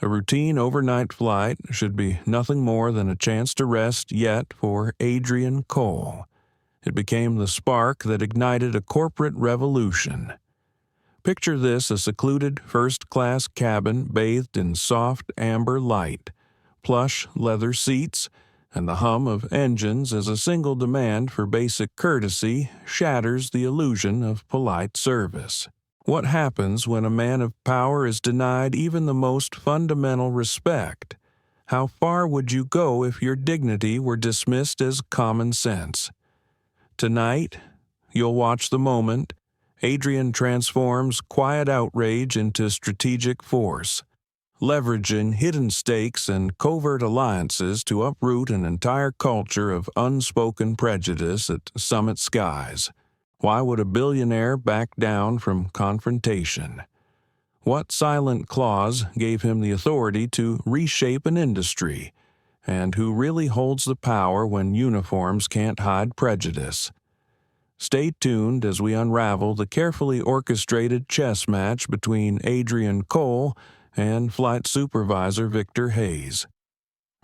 A routine overnight flight should be nothing more than a chance to rest, yet for Adrian Cole, it became the spark that ignited a corporate revolution. Picture this: a secluded first-class cabin bathed in soft amber light, plush leather seats, and the hum of engines as a single demand for basic courtesy shatters the illusion of polite service. What happens when a man of power is denied even the most fundamental respect? How far would you go if your dignity were dismissed as common sense? Tonight, you'll watch the moment Adrian transforms quiet outrage into strategic force, leveraging hidden stakes and covert alliances to uproot an entire culture of unspoken prejudice at Summit Skies. Why would a billionaire back down from confrontation? What silent clause gave him the authority to reshape an industry? And who really holds the power when uniforms can't hide prejudice? Stay tuned as we unravel the carefully orchestrated chess match between Adrian Cole and Flight Supervisor Victor Hayes,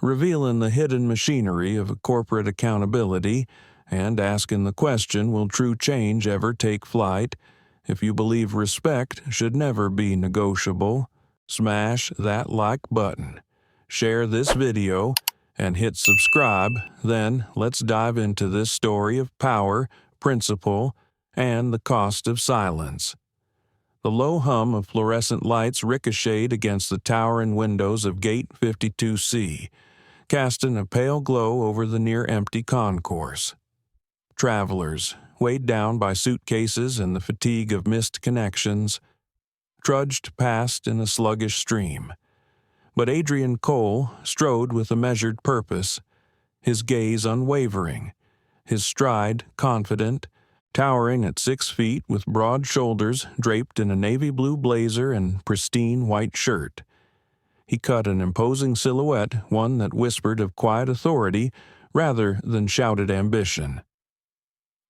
revealing the hidden machinery of corporate accountability and asking the question, will true change ever take flight? If you believe respect should never be negotiable, smash that like button, share this video, and hit subscribe. Then let's dive into this story of power, principle, and the cost of silence. The low hum of fluorescent lights ricocheted against the towering windows of Gate 52C, casting a pale glow over the near-empty concourse. Travelers, weighed down by suitcases and the fatigue of missed connections, trudged past in a sluggish stream. But Adrian Cole strode with a measured purpose, his gaze unwavering, his stride confident, towering at 6 feet with broad shoulders draped in a navy blue blazer and pristine white shirt. He cut an imposing silhouette, one that whispered of quiet authority rather than shouted ambition.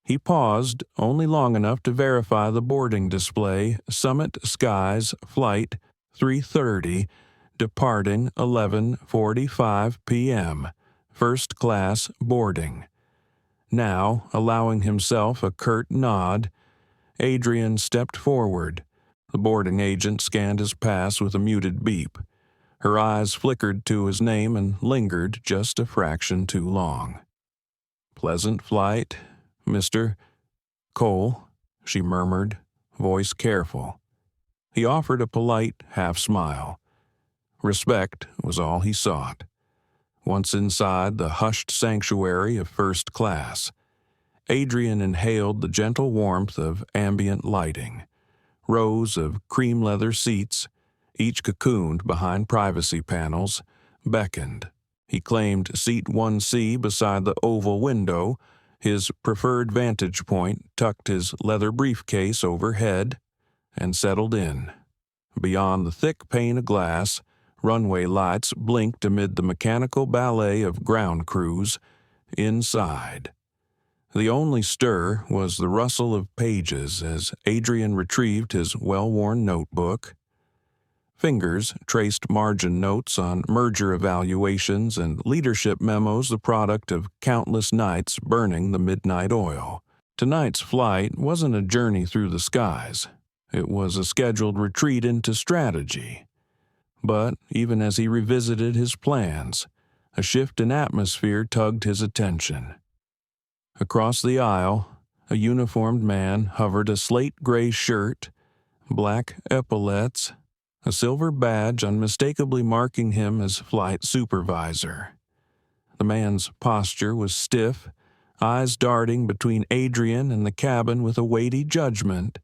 He paused only long enough to verify the boarding display: Summit Skies Flight 330, departing 11:45 p.m., first class boarding. Now, allowing himself a curt nod, Adrian stepped forward. The boarding agent scanned his pass with a muted beep. Her eyes flickered to his name and lingered just a fraction too long. "Pleasant flight, Mr. Cole," she murmured, voice careful. He offered a polite half-smile. Respect was all he sought. Once inside the hushed sanctuary of first class, Adrian inhaled the gentle warmth of ambient lighting. Rows of cream leather seats, each cocooned behind privacy panels, beckoned. He claimed seat 1C beside the oval window, his preferred vantage point, tucked his leather briefcase overhead, and settled in. Beyond the thick pane of glass, runway lights blinked amid the mechanical ballet of ground crews. Inside, the only stir was the rustle of pages as Adrian retrieved his well-worn notebook. Fingers traced margin notes on merger evaluations and leadership memos, the product of countless nights burning the midnight oil. Tonight's flight wasn't a journey through the skies. It was a scheduled retreat into strategy. But even as he revisited his plans, a shift in atmosphere tugged his attention. Across the aisle, a uniformed man hovered, a slate-gray shirt, black epaulettes, a silver badge unmistakably marking him as flight supervisor. The man's posture was stiff, eyes darting between Adrian and the cabin with a weighty judgment.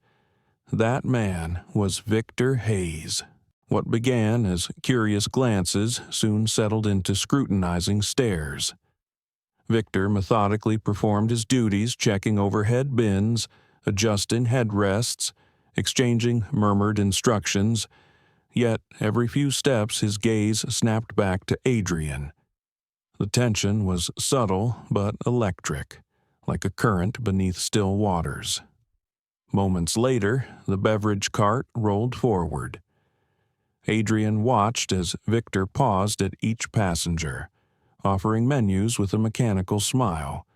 That man was Victor Hayes. What began as curious glances soon settled into scrutinizing stares. Victor methodically performed his duties, checking overhead bins, adjusting headrests, exchanging murmured instructions. Yet every few steps his gaze snapped back to Adrian. The tension was subtle but electric, like a current beneath still waters. Moments later, the beverage cart rolled forward. Adrian watched as Victor paused at each passenger, offering menus with a mechanical smile,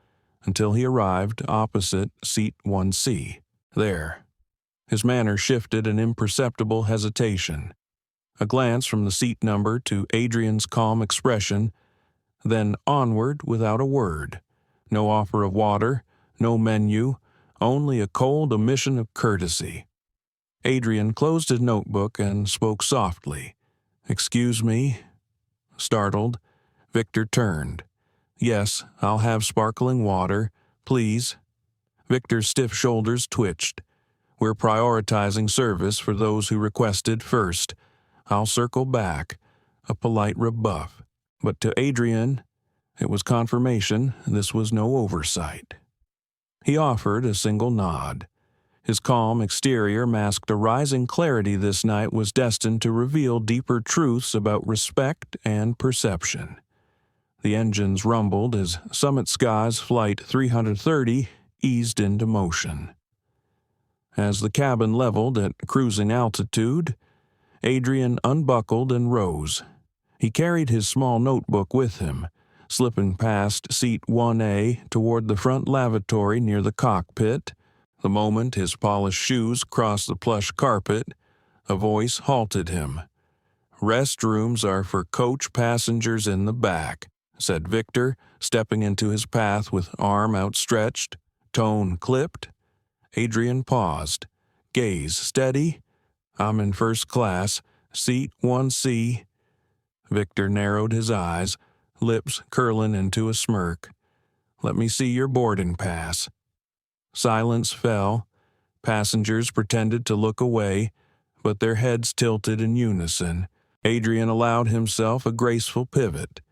until he arrived opposite seat 1C. There. His manner shifted an imperceptible hesitation. A glance from the seat number to Adrian's calm expression, then onward without a word. No offer of water, no menu, only a cold omission of courtesy. Adrian closed his notebook and spoke softly. "Excuse me?" Startled, Victor turned. "Yes, I'll have sparkling water, please." Victor's stiff shoulders twitched. "We're prioritizing service for those who requested first. I'll circle back," a polite rebuff. But to Adrian, it was confirmation this was no oversight. He offered a single nod. His calm exterior masked a rising clarity this night was destined to reveal deeper truths about respect and perception. The engines rumbled as Summit Sky's Flight 330 eased into motion. As the cabin leveled at cruising altitude, Adrian unbuckled and rose. He carried his small notebook with him, slipping past seat 1A toward the front lavatory near the cockpit. The moment his polished shoes crossed the plush carpet, a voice halted him. "Restrooms are for coach passengers in the back," said Victor, stepping into his path with arm outstretched, tone clipped. Adrian paused, gaze steady. "I'm in first class, seat 1C. Victor narrowed his eyes, lips curling into a smirk. "Let me see your boarding pass." Silence fell. Passengers pretended to look away, but their heads tilted in unison. Adrian allowed himself a graceful pivot,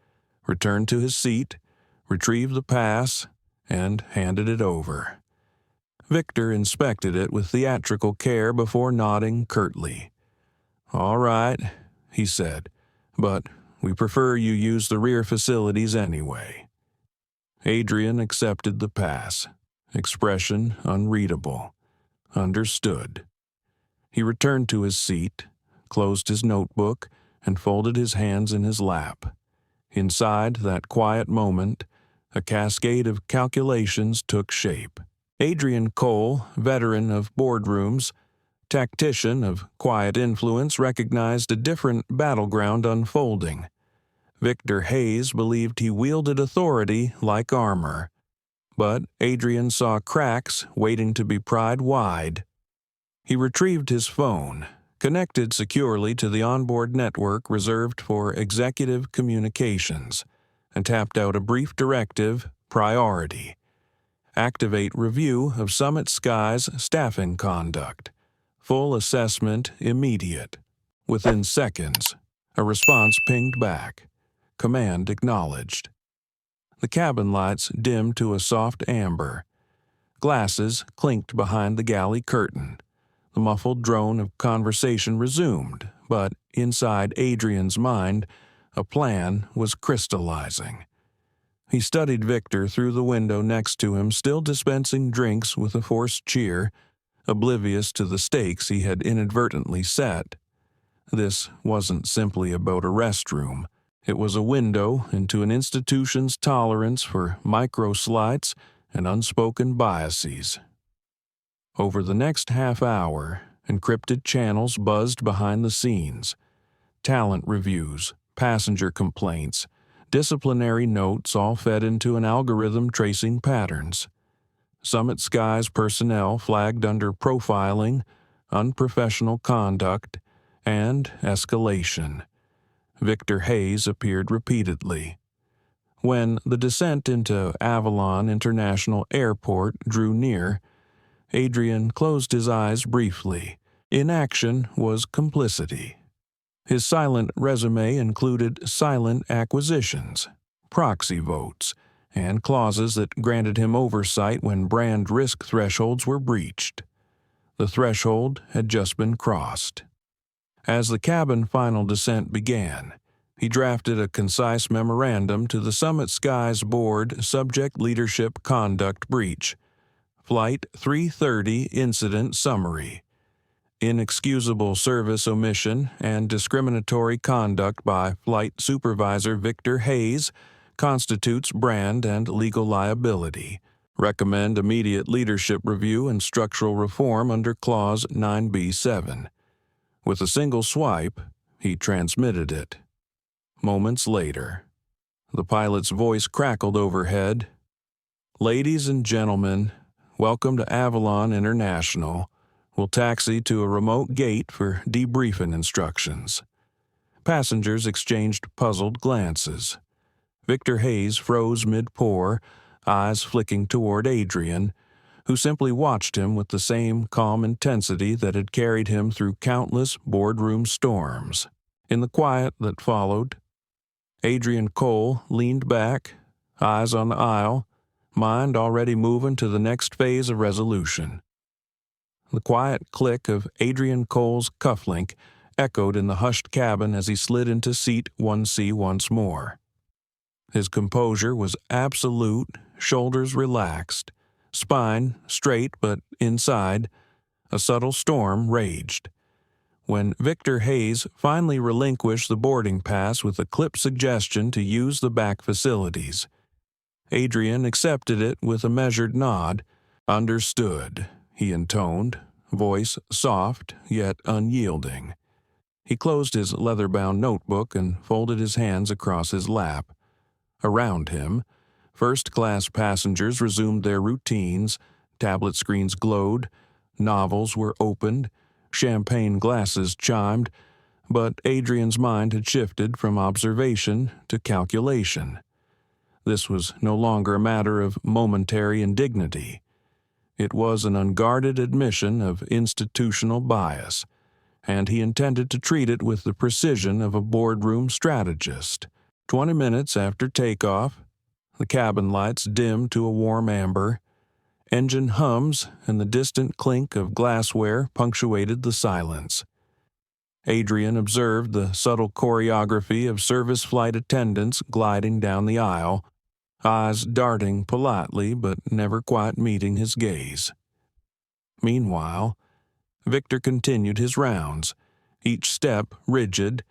returned to his seat, retrieved the pass, and handed it over. Victor inspected it with theatrical care before nodding curtly. "All right," he said, "but we prefer you use the rear facilities anyway." Adrian accepted the pass, expression unreadable. Understood. He returned to his seat, closed his notebook, and folded his hands in his lap. Inside that quiet moment, a cascade of calculations took shape. Adrian Cole, veteran of boardrooms, tactician of quiet influence, recognized a different battleground unfolding. Victor Hayes believed he wielded authority like armor, but Adrian saw cracks waiting to be pried wide. He retrieved his phone, connected securely to the onboard network reserved for executive communications, and tapped out a brief directive: priority. Activate review of Summit Sky's staffing conduct. Full assessment immediate. Within seconds, a response pinged back. Command acknowledged. The cabin lights dimmed to a soft amber. Glasses clinked behind the galley curtain. The muffled drone of conversation resumed, but inside Adrian's mind, a plan was crystallizing. He studied Victor through the window next to him, still dispensing drinks with a forced cheer, oblivious to the stakes he had inadvertently set. This wasn't simply about a restroom. It was a window into an institution's tolerance for micro-slights and unspoken biases. Over the next half hour, encrypted channels buzzed behind the scenes. Talent reviews, passenger complaints, disciplinary notes all fed into an algorithm tracing patterns. Summit Sky's personnel flagged under profiling, unprofessional conduct, and escalation. Victor Hayes appeared repeatedly. When the descent into Avalon International Airport drew near, Adrian closed his eyes briefly. Inaction was complicity. His silent resume included silent acquisitions, proxy votes, and clauses that granted him oversight when brand risk thresholds were breached. The threshold had just been crossed. As the cabin final descent began, he drafted a concise memorandum to the Summit Skies Board Subject Leadership Conduct Breach. Flight 330 Incident Summary. inexcusable service omission and discriminatory conduct by Flight Supervisor Victor Hayes constitutes brand and legal liability. Recommend immediate leadership review and structural reform under Clause 9b-7. With a single swipe, he transmitted it. Moments later, the pilot's voice crackled overhead. "Ladies and gentlemen, welcome to Avalon International. We'll taxi to a remote gate for debriefing instructions." Passengers exchanged puzzled glances. Victor Hayes froze mid-pour, eyes flicking toward Adrian, who simply watched him with the same calm intensity that had carried him through countless boardroom storms. In the quiet that followed, Adrian Cole leaned back, eyes on the aisle, mind already moving to the next phase of resolution. The quiet click of Adrian Cole's cufflink echoed in the hushed cabin as he slid into seat 1C once more. His composure was absolute, shoulders relaxed, spine straight, but inside, a subtle storm raged. When Victor Hayes finally relinquished the boarding pass with a clipped suggestion to use the back facilities, Adrian accepted it with a measured nod. "Understood," he intoned, voice soft yet unyielding. He closed his leather-bound notebook and folded his hands across his lap. Around him, first-class passengers resumed their routines, tablet screens glowed, novels were opened, champagne glasses chimed, but Adrian's mind had shifted from observation to calculation. This was no longer a matter of momentary indignity. It was an unguarded admission of institutional bias, and he intended to treat it with the precision of a boardroom strategist. 20 minutes after takeoff, the cabin lights dimmed to a warm amber. Engine hums and the distant clink of glassware punctuated the silence. Adrian observed the subtle choreography of service flight attendants gliding down the aisle, eyes darting politely but never quite meeting his gaze. Meanwhile, Victor continued his rounds, each step rigid,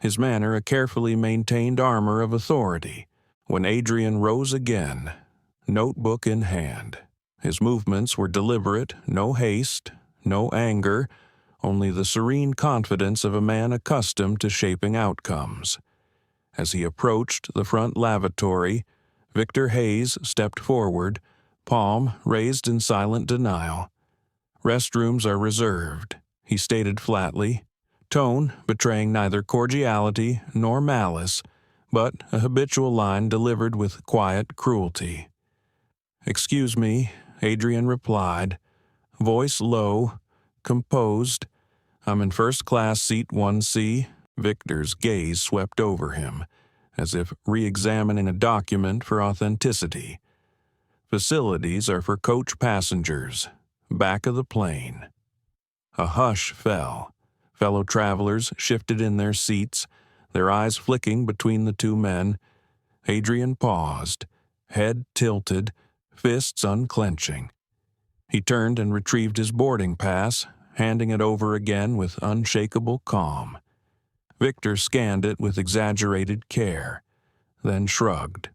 his manner a carefully maintained armor of authority, when Adrian rose again, notebook in hand. His movements were deliberate, no haste, no anger, only the serene confidence of a man accustomed to shaping outcomes. As he approached the front lavatory, Victor Hayes stepped forward, palm raised in silent denial. "Restrooms are reserved," he stated flatly, tone betraying neither cordiality nor malice, but a habitual line delivered with quiet cruelty. "Excuse me," Adrian replied, voice low, composed. "I'm in first-class seat 1C." Victor's gaze swept over him, as if re-examining a document for authenticity. "Facilities are for coach passengers, back of the plane." A hush fell. Fellow travelers shifted in their seats, their eyes flicking between the two men. Adrian paused, head tilted, fists unclenching. He turned and retrieved his boarding pass, handing it over again with unshakable calm. Victor scanned it with exaggerated care, then shrugged.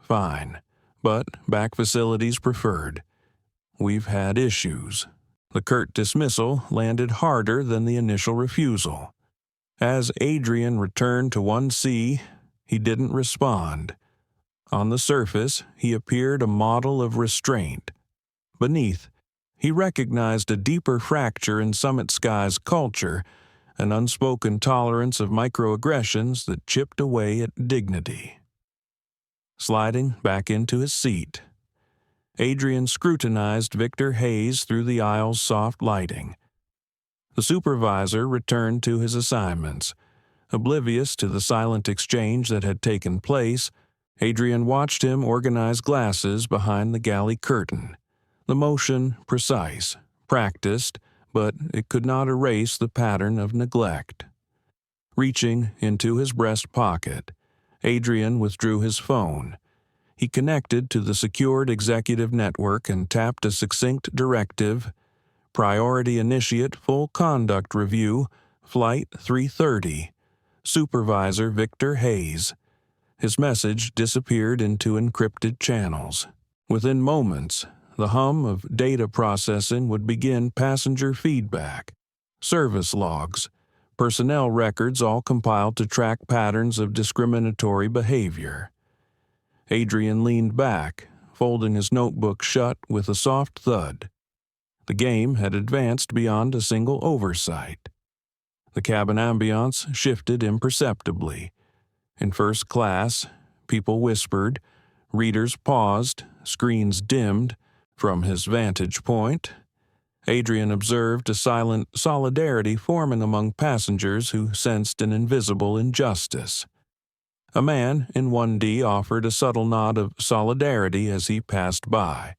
"Fine, but back facilities preferred. We've had issues." The curt dismissal landed harder than the initial refusal. As Adrian returned to 1C, he didn't respond. On the surface, he appeared a model of restraint. Beneath, he recognized a deeper fracture in Summit Sky's culture, an unspoken tolerance of microaggressions that chipped away at dignity. Sliding back into his seat, Adrian scrutinized Victor Hayes through the aisle's soft lighting. The supervisor returned to his assignments. Oblivious to the silent exchange that had taken place, Adrian watched him organize glasses behind the galley curtain. The motion precise, practiced, but it could not erase the pattern of neglect. Reaching into his breast pocket, Adrian withdrew his phone. He connected to the secured executive network and tapped a succinct directive: Priority Initiate Full Conduct Review, Flight 330. Supervisor Victor Hayes. His message disappeared into encrypted channels. Within moments, the hum of data processing would begin passenger feedback, service logs, personnel records all compiled to track patterns of discriminatory behavior. Adrian leaned back, folding his notebook shut with a soft thud. The game had advanced beyond a single oversight. The cabin ambiance shifted imperceptibly. In first class, people whispered, readers paused, screens dimmed. From his vantage point, Adrian observed a silent solidarity forming among passengers who sensed an invisible injustice. A man in 1D offered a subtle nod of solidarity as he passed by.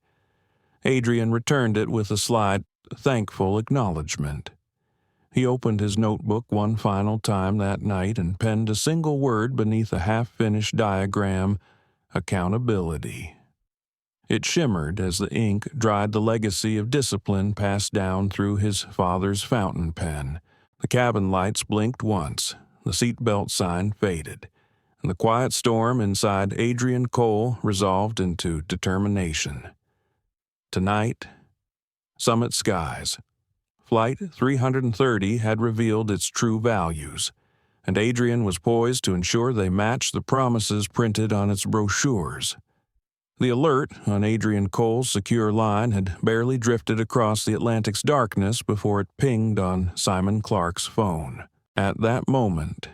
Adrian returned it with a slight, thankful acknowledgement. He opened his notebook one final time that night and penned a single word beneath a half-finished diagram: accountability. It shimmered as the ink dried the legacy of discipline passed down through his father's fountain pen. The cabin lights blinked once, the seatbelt sign faded, and the quiet storm inside Adrian Cole resolved into determination. Tonight, Summit Skies. Flight 330 had revealed its true values, and Adrian was poised to ensure they matched the promises printed on its brochures. The alert on Adrian Cole's secure line had barely drifted across the Atlantic's darkness before it pinged on Simon Clark's phone. At that moment,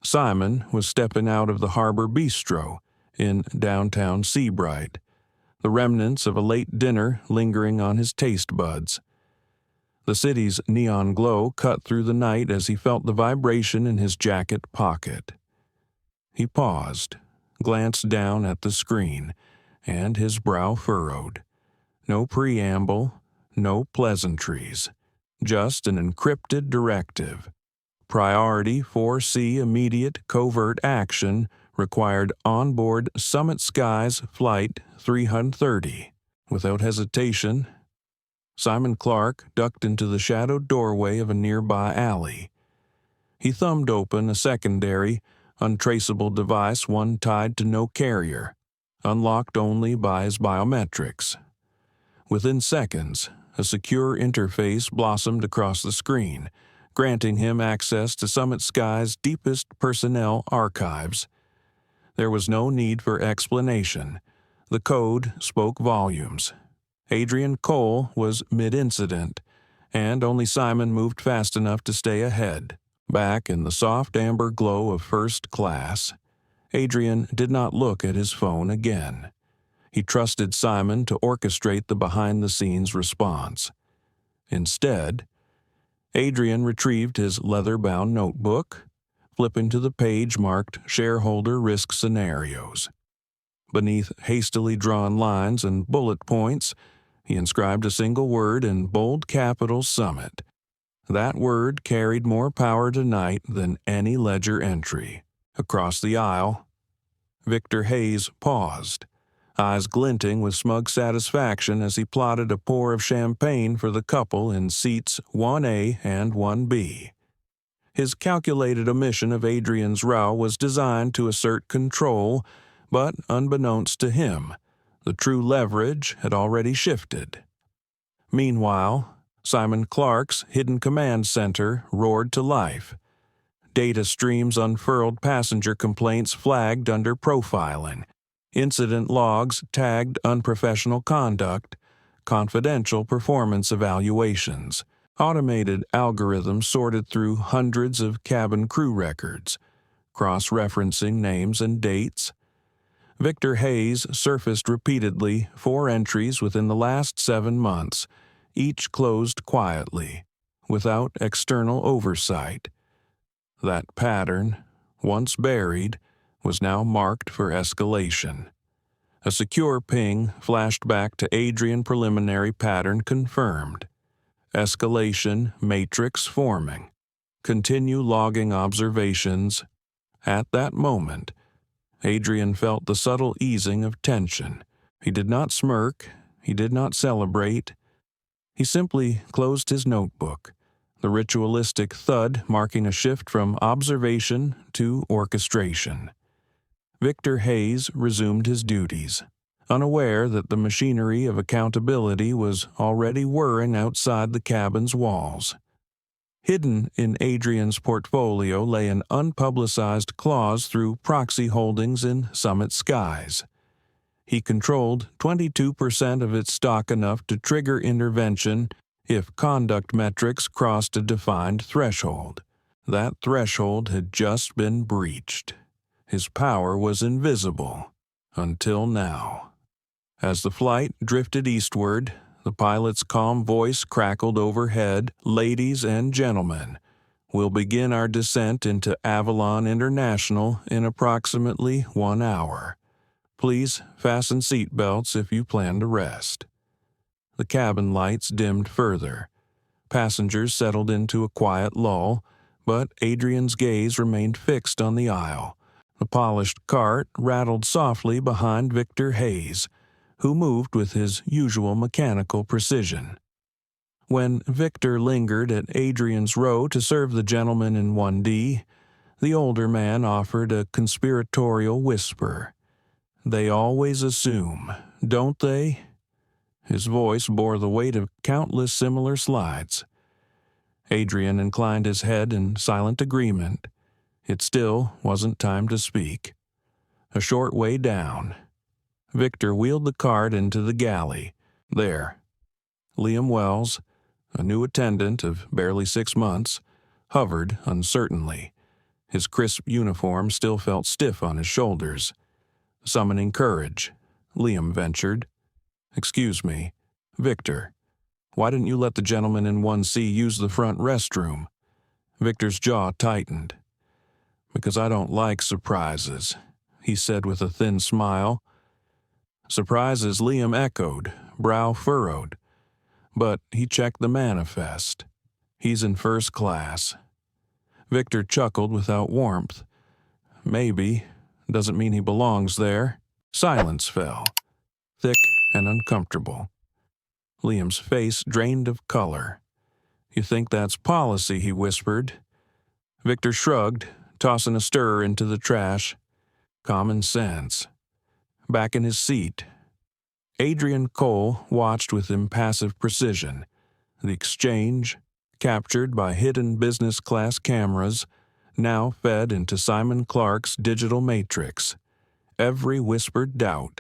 Simon was stepping out of the Harbor Bistro in downtown Seabright, the remnants of a late dinner lingering on his taste buds. The city's neon glow cut through the night as he felt the vibration in his jacket pocket. He paused, glanced down at the screen, and his brow furrowed. No preamble, no pleasantries, just an encrypted directive. Priority 4C immediate covert action required onboard Summit Skies Flight 330. Without hesitation, Simon Clark ducked into the shadowed doorway of a nearby alley. He thumbed open a secondary, untraceable device, one tied to no carrier, unlocked only by his biometrics. Within seconds, a secure interface blossomed across the screen, granting him access to Summit Sky's deepest personnel archives. There was no need for explanation. The code spoke volumes. Adrian Cole was mid-incident, and only Simon moved fast enough to stay ahead. Back in the soft amber glow of first class, Adrian did not look at his phone again. He trusted Simon to orchestrate the behind-the-scenes response. Instead, Adrian retrieved his leather-bound notebook, flipping to the page marked Shareholder Risk Scenarios. Beneath hastily drawn lines and bullet points, he inscribed a single word in bold capital: Summit. That word carried more power tonight than any ledger entry. Across the aisle, Victor Hayes paused, eyes glinting with smug satisfaction as he plotted a pour of champagne for the couple in seats 1A and 1B. His calculated omission of Adrian's row was designed to assert control, but unbeknownst to him, the true leverage had already shifted. Meanwhile, Simon Clark's hidden command center roared to life. Data streams unfurled passenger complaints flagged under profiling, incident logs tagged unprofessional conduct, confidential performance evaluations. Automated algorithms sorted through hundreds of cabin crew records, cross-referencing names and dates. Victor Hayes surfaced repeatedly 4 entries within the last 7 months, each closed quietly, without external oversight. That pattern, once buried, was now marked for escalation. A secure ping flashed back to Adrian: preliminary pattern confirmed. Escalation matrix forming. Continue logging observations. At that moment, Adrian felt the subtle easing of tension. He did not smirk. He did not celebrate. He simply closed his notebook, the ritualistic thud marking a shift from observation to orchestration. Victor Hayes resumed his duties, unaware that the machinery of accountability was already whirring outside the cabin's walls. Hidden in Adrian's portfolio lay an unpublicized clause through proxy holdings in Summit Skies. He controlled 22% of its stock enough to trigger intervention if conduct metrics crossed a defined threshold. That threshold had just been breached. His power was invisible, until now. As the flight drifted eastward, the pilot's calm voice crackled overhead, "Ladies and gentlemen, we'll begin our descent into Avalon International in approximately 1 hour. Please fasten seatbelts if you plan to rest." The cabin lights dimmed further. Passengers settled into a quiet lull, but Adrian's gaze remained fixed on the aisle. The polished cart rattled softly behind Victor Hayes, who moved with his usual mechanical precision. When Victor lingered at Adrian's row to serve the gentleman in 1D, the older man offered a conspiratorial whisper. "They always assume, don't they?" His voice bore the weight of countless similar slides. Adrian inclined his head in silent agreement. It still wasn't time to speak. A short way down, Victor wheeled the cart into the galley. There, Liam Wells, a new attendant of barely 6 months, hovered uncertainly. His crisp uniform still felt stiff on his shoulders. Summoning courage, Liam ventured, "Excuse me, Victor, why didn't you let the gentleman in 1C use the front restroom?" Victor's jaw tightened. "Because I don't like surprises," he said with a thin smile. Surprises, Liam echoed, brow furrowed. But he checked the manifest. "He's in first class." Victor chuckled without warmth. "Maybe. Doesn't mean he belongs there." Silence fell, thick and uncomfortable. Liam's face drained of color. "You think that's policy?" he whispered. Victor shrugged, tossing a stirrer into the trash. "Common sense." Back in his seat, Adrian Cole watched with impassive precision. The exchange, captured by hidden business-class cameras, now fed into Simon Clark's digital matrix. Every whispered doubt,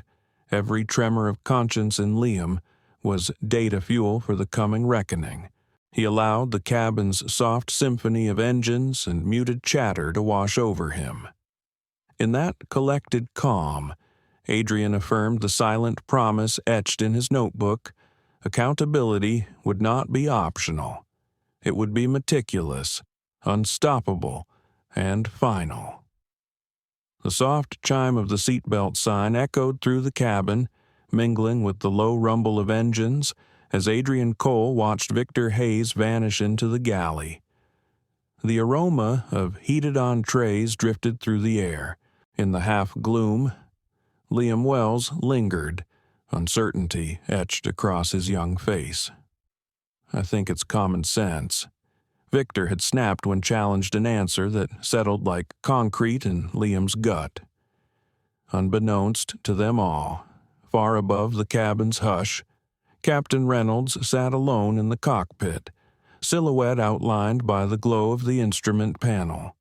every tremor of conscience in Liam was data fuel for the coming reckoning. He allowed the cabin's soft symphony of engines and muted chatter to wash over him. In that collected calm, Adrian affirmed the silent promise etched in his notebook: accountability would not be optional. It would be meticulous, unstoppable, and final. The soft chime of the seatbelt sign echoed through the cabin, mingling with the low rumble of engines, as Adrian Cole watched Victor Hayes vanish into the galley. The aroma of heated entrees drifted through the air. In the half-gloom, Liam Wells lingered, uncertainty etched across his young face. "I think it's common sense." Victor had snapped when challenged an answer that settled like concrete in Liam's gut. Unbeknownst to them all, far above the cabin's hush, Captain Reynolds sat alone in the cockpit, silhouette outlined by the glow of the instrument panel.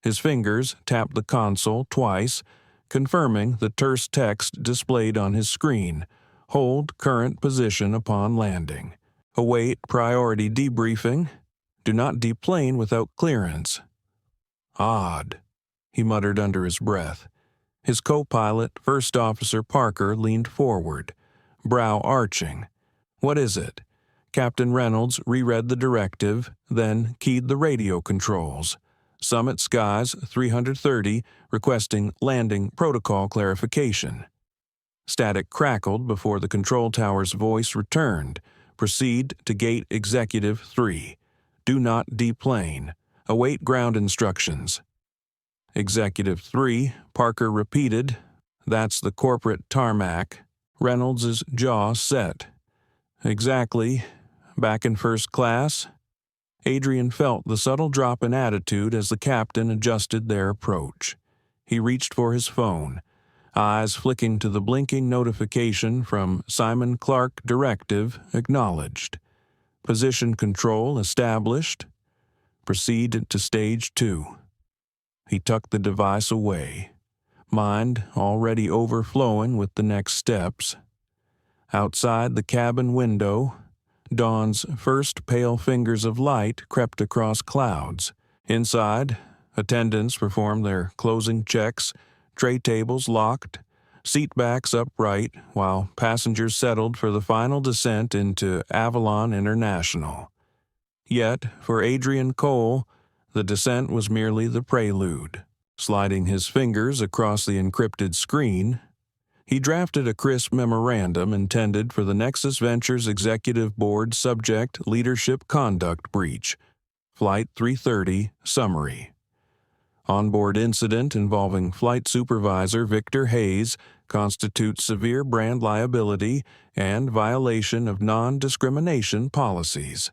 His fingers tapped the console twice, confirming the terse text displayed on his screen: "Hold current position upon landing. Await priority debriefing. Do not deplane without clearance." "Odd," he muttered under his breath. His co-pilot, First Officer Parker, leaned forward, brow arching. "What is it?" Captain Reynolds reread the directive, then keyed the radio controls. Summit Skies 330 requesting landing protocol clarification. Static crackled before the control tower's voice returned. "Proceed to Gate Executive 3. Do not deplane. Await ground instructions." Executive 3, Parker repeated. "That's the corporate tarmac." Reynolds' jaw set. "Exactly. back in first class?" Adrian felt the subtle drop in attitude as the captain adjusted their approach. He reached for his phone, eyes flicking to the blinking notification from Simon Clark Directive acknowledged. Position control established. Proceed to stage 2. He tucked the device away, mind already overflowing with the next steps. Outside the cabin window, dawn's first pale fingers of light crept across clouds. Inside, attendants performed their closing checks, tray tables locked, seat backs upright, while passengers settled for the final descent into Avalon International. Yet, for Adrian Cole, the descent was merely the prelude. Sliding his fingers across the encrypted screen, he drafted a crisp memorandum intended for the Nexus Ventures Executive Board Subject Leadership Conduct Breach. Flight 330, Summary. Onboard incident involving Flight Supervisor Victor Hayes constitutes severe brand liability and violation of non-discrimination policies.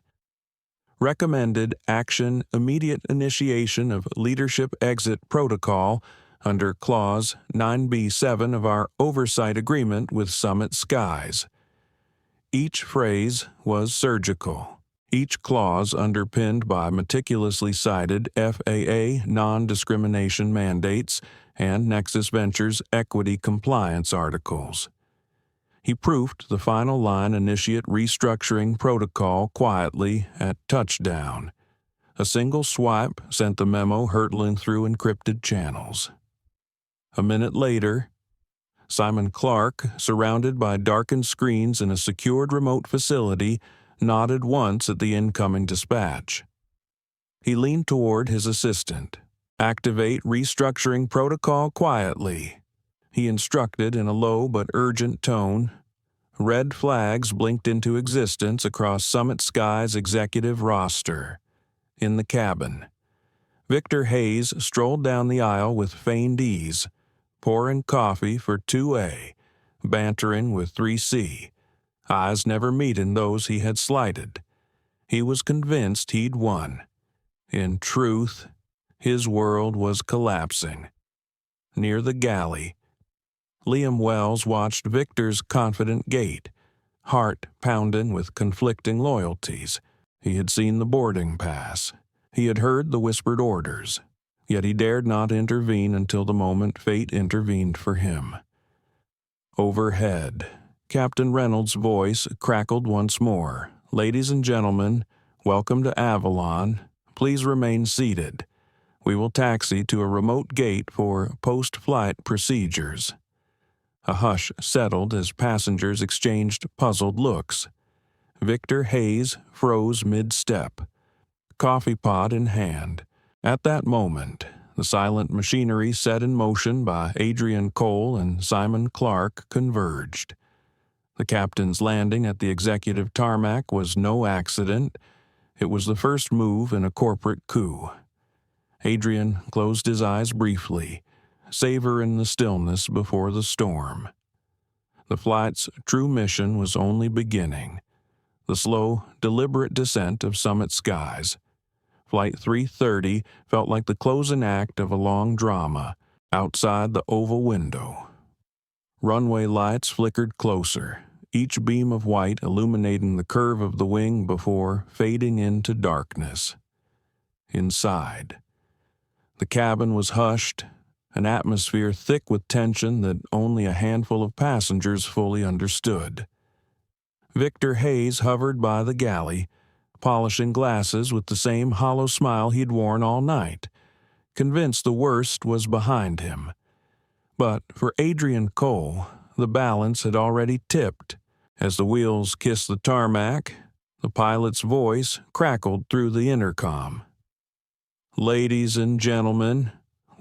Recommended action: immediate initiation of Leadership Exit Protocol under Clause 9B7 of our Oversight Agreement with Summit Skies. Each phrase was surgical, each clause underpinned by meticulously cited FAA non-discrimination mandates and Nexus Ventures equity compliance articles. He proofed the final line initiate restructuring protocol quietly at touchdown. A single swipe sent the memo hurtling through encrypted channels. A minute later, Simon Clark, surrounded by darkened screens in a secured remote facility, nodded once at the incoming dispatch. He leaned toward his assistant. "Activate restructuring protocol quietly," he instructed in a low but urgent tone. Red flags blinked into existence across Summit Sky's executive roster. In the cabin, Victor Hayes strolled down the aisle with feigned ease, pouring coffee for 2A, bantering with 3C, eyes never meeting those he had slighted. He was convinced he'd won. In truth, his world was collapsing. Near the galley, Liam Wells watched Victor's confident gait, heart pounding with conflicting loyalties. He had seen the boarding pass. He had heard the whispered orders. Yet he dared not intervene until the moment fate intervened for him. Overhead, Captain Reynolds' voice crackled once more. "Ladies and gentlemen, welcome to Avalon. Please remain seated. We will taxi to a remote gate for post-flight procedures." A hush settled as passengers exchanged puzzled looks. Victor Hayes froze mid-step, coffee pot in hand. At that moment, the silent machinery set in motion by Adrian Cole and Simon Clark converged. The captain's landing at the executive tarmac was no accident. It was the first move in a corporate coup. Adrian closed his eyes briefly, savoring the stillness before the storm. The flight's true mission was only beginning. The slow, deliberate descent of Summit Skies. Flight 330 felt like the closing act of a long drama outside the oval window. Runway lights flickered closer, each beam of white illuminating the curve of the wing before fading into darkness. Inside, the cabin was hushed, an atmosphere thick with tension that only a handful of passengers fully understood. Victor Hayes hovered by the galley, polishing glasses with the same hollow smile he'd worn all night, convinced the worst was behind him. But for Adrian Cole, the balance had already tipped. As the wheels kissed the tarmac, the pilot's voice crackled through the intercom. "Ladies and gentlemen,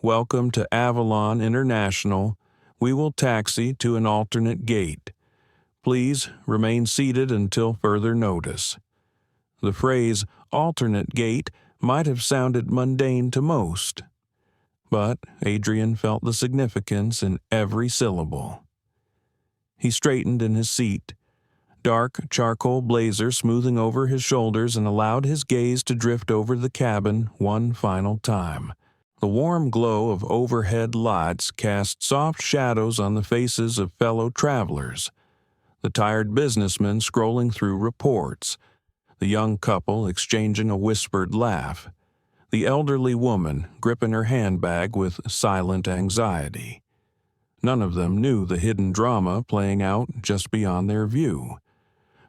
welcome to Avalon International. We will taxi to an alternate gate. Please remain seated until further notice." The phrase "alternate gate" might have sounded mundane to most, but Adrian felt the significance in every syllable. He straightened in his seat, dark charcoal blazer smoothing over his shoulders, and allowed his gaze to drift over the cabin one final time. The warm glow of overhead lights cast soft shadows on the faces of fellow travelers. The tired businessman scrolling through reports, the young couple exchanging a whispered laugh, the elderly woman gripping her handbag with silent anxiety. None of them knew the hidden drama playing out just beyond their view.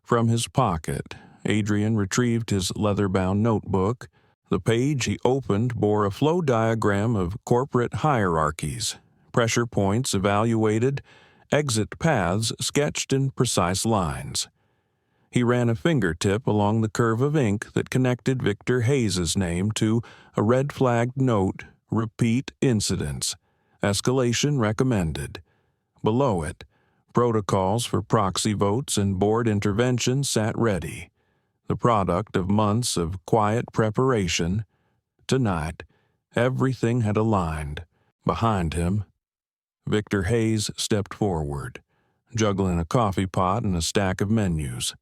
From his pocket, Adrian retrieved his leather-bound notebook. The page he opened bore a flow diagram of corporate hierarchies, pressure points evaluated, exit paths sketched in precise lines. He ran a fingertip along the curve of ink that connected Victor Hayes's name to a red-flagged note, repeat incidents, escalation recommended. Below it, protocols for proxy votes and board intervention sat ready, the product of months of quiet preparation. Tonight, everything had aligned. Behind him, Victor Hayes stepped forward, juggling a coffee pot and a stack of menus.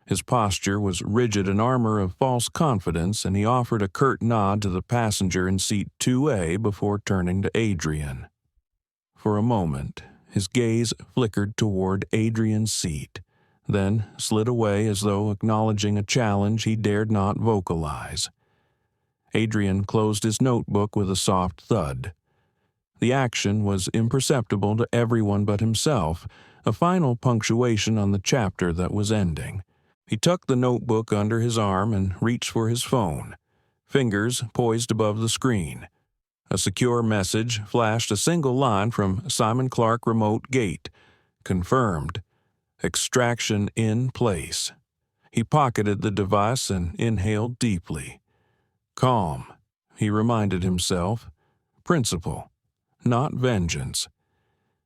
His posture was rigid, an armor of false confidence, and he offered a curt nod to the passenger in seat 2A before turning to Adrian. For a moment, his gaze flickered toward Adrian's seat, then slid away as though acknowledging a challenge he dared not vocalize. Adrian closed his notebook with a soft thud. The action was imperceptible to everyone but himself, a final punctuation on the chapter that was ending. He tucked the notebook under his arm and reached for his phone, fingers poised above the screen. A secure message flashed, a single line from Simon Clark Remote Gate. Confirmed. Extraction in place. He pocketed the device and inhaled deeply. Calm, he reminded himself. Principle, not vengeance.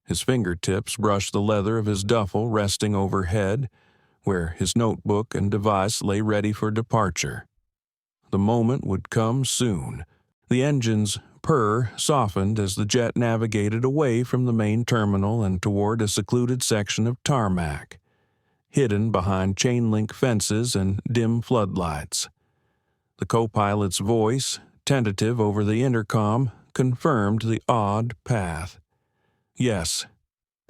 His fingertips brushed the leather of his duffel resting overhead, where his notebook and device lay ready for departure. The moment would come soon. The engine's purr softened as the jet navigated away from the main terminal and toward a secluded section of tarmac, hidden behind chain-link fences and dim floodlights. The co-pilot's voice, tentative over the intercom, confirmed the odd path. Yes,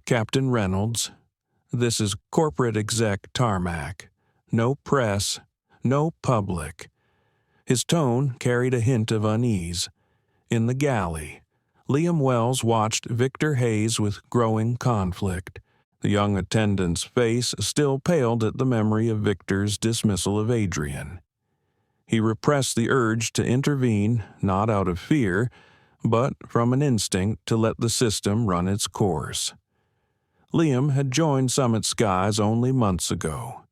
Captain Reynolds. This is corporate exec tarmac. No press, no public. His tone carried a hint of unease. In the galley, Liam Wells watched Victor Hayes with growing conflict. The young attendant's face still paled at the memory of Victor's dismissal of Adrian. He repressed the urge to intervene, not out of fear, but from an instinct to let the system run its course. Liam had joined Summit Skies only months ago,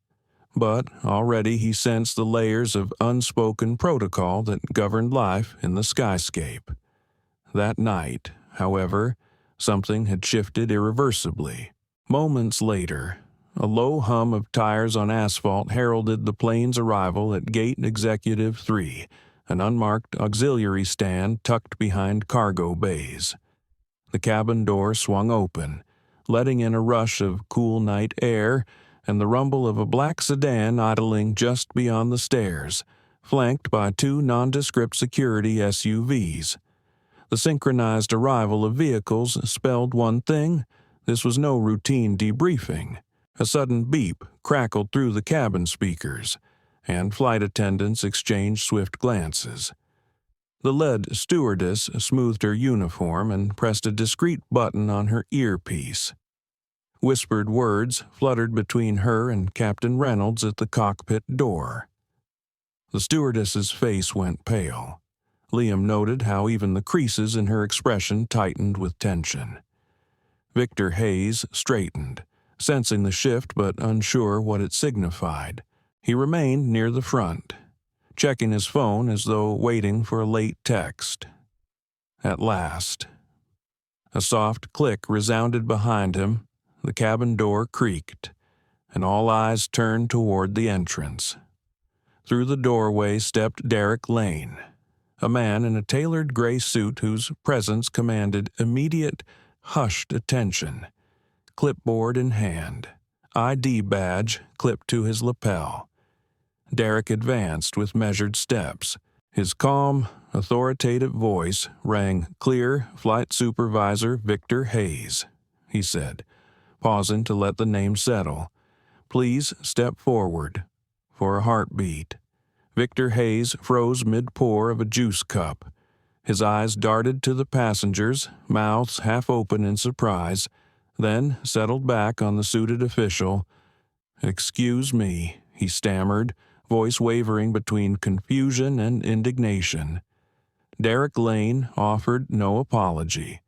but already he sensed the layers of unspoken protocol that governed life in the skyscape. That night, however, something had shifted irreversibly. Moments later, a low hum of tires on asphalt heralded the plane's arrival at Gate Executive 3, an unmarked auxiliary stand tucked behind cargo bays. The cabin door swung open, letting in a rush of cool night air and the rumble of a black sedan idling just beyond the stairs, flanked by two nondescript security SUVs. The synchronized arrival of vehicles spelled one thing: this was no routine debriefing. A sudden beep crackled through the cabin speakers, and flight attendants exchanged swift glances. The lead stewardess smoothed her uniform and pressed a discreet button on her earpiece. Whispered words fluttered between her and Captain Reynolds at the cockpit door. The stewardess's face went pale. Liam noted how even the creases in her expression tightened with tension. Victor Hayes straightened, sensing the shift but unsure what it signified. He remained near the front, checking his phone as though waiting for a late text. At last, a soft click resounded behind him, the cabin door creaked, and all eyes turned toward the entrance. Through the doorway stepped Derek Lane, a man in a tailored gray suit whose presence commanded immediate, hushed attention, clipboard in hand, ID badge clipped to his lapel. Derek advanced with measured steps. His calm, authoritative voice rang clear. "Flight Supervisor Victor Hayes," he said, pausing to let the name settle. "Please step forward." For a heartbeat. Victor Hayes froze mid-pour of a juice cup. His eyes darted to the passengers, mouths half open in surprise, then settled back on the suited official. "Excuse me," he stammered, voice wavering between confusion and indignation. Derek Lane offered no apology.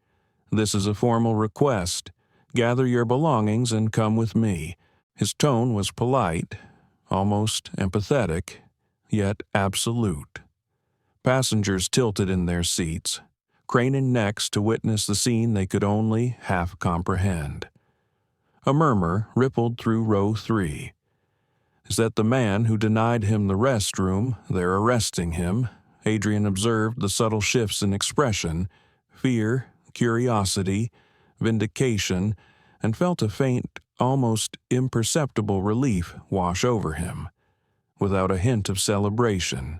"This is a formal request. Gather your belongings and come with me." His tone was polite, almost empathetic, yet absolute. Passengers tilted in their seats, craning necks to witness the scene they could only half comprehend. A murmur rippled through row 3. "Is that the man who denied him the restroom? They're arresting him." Adrian observed the subtle shifts in expression, fear, curiosity, vindication, and felt a faint, almost imperceptible relief wash over him, without a hint of celebration.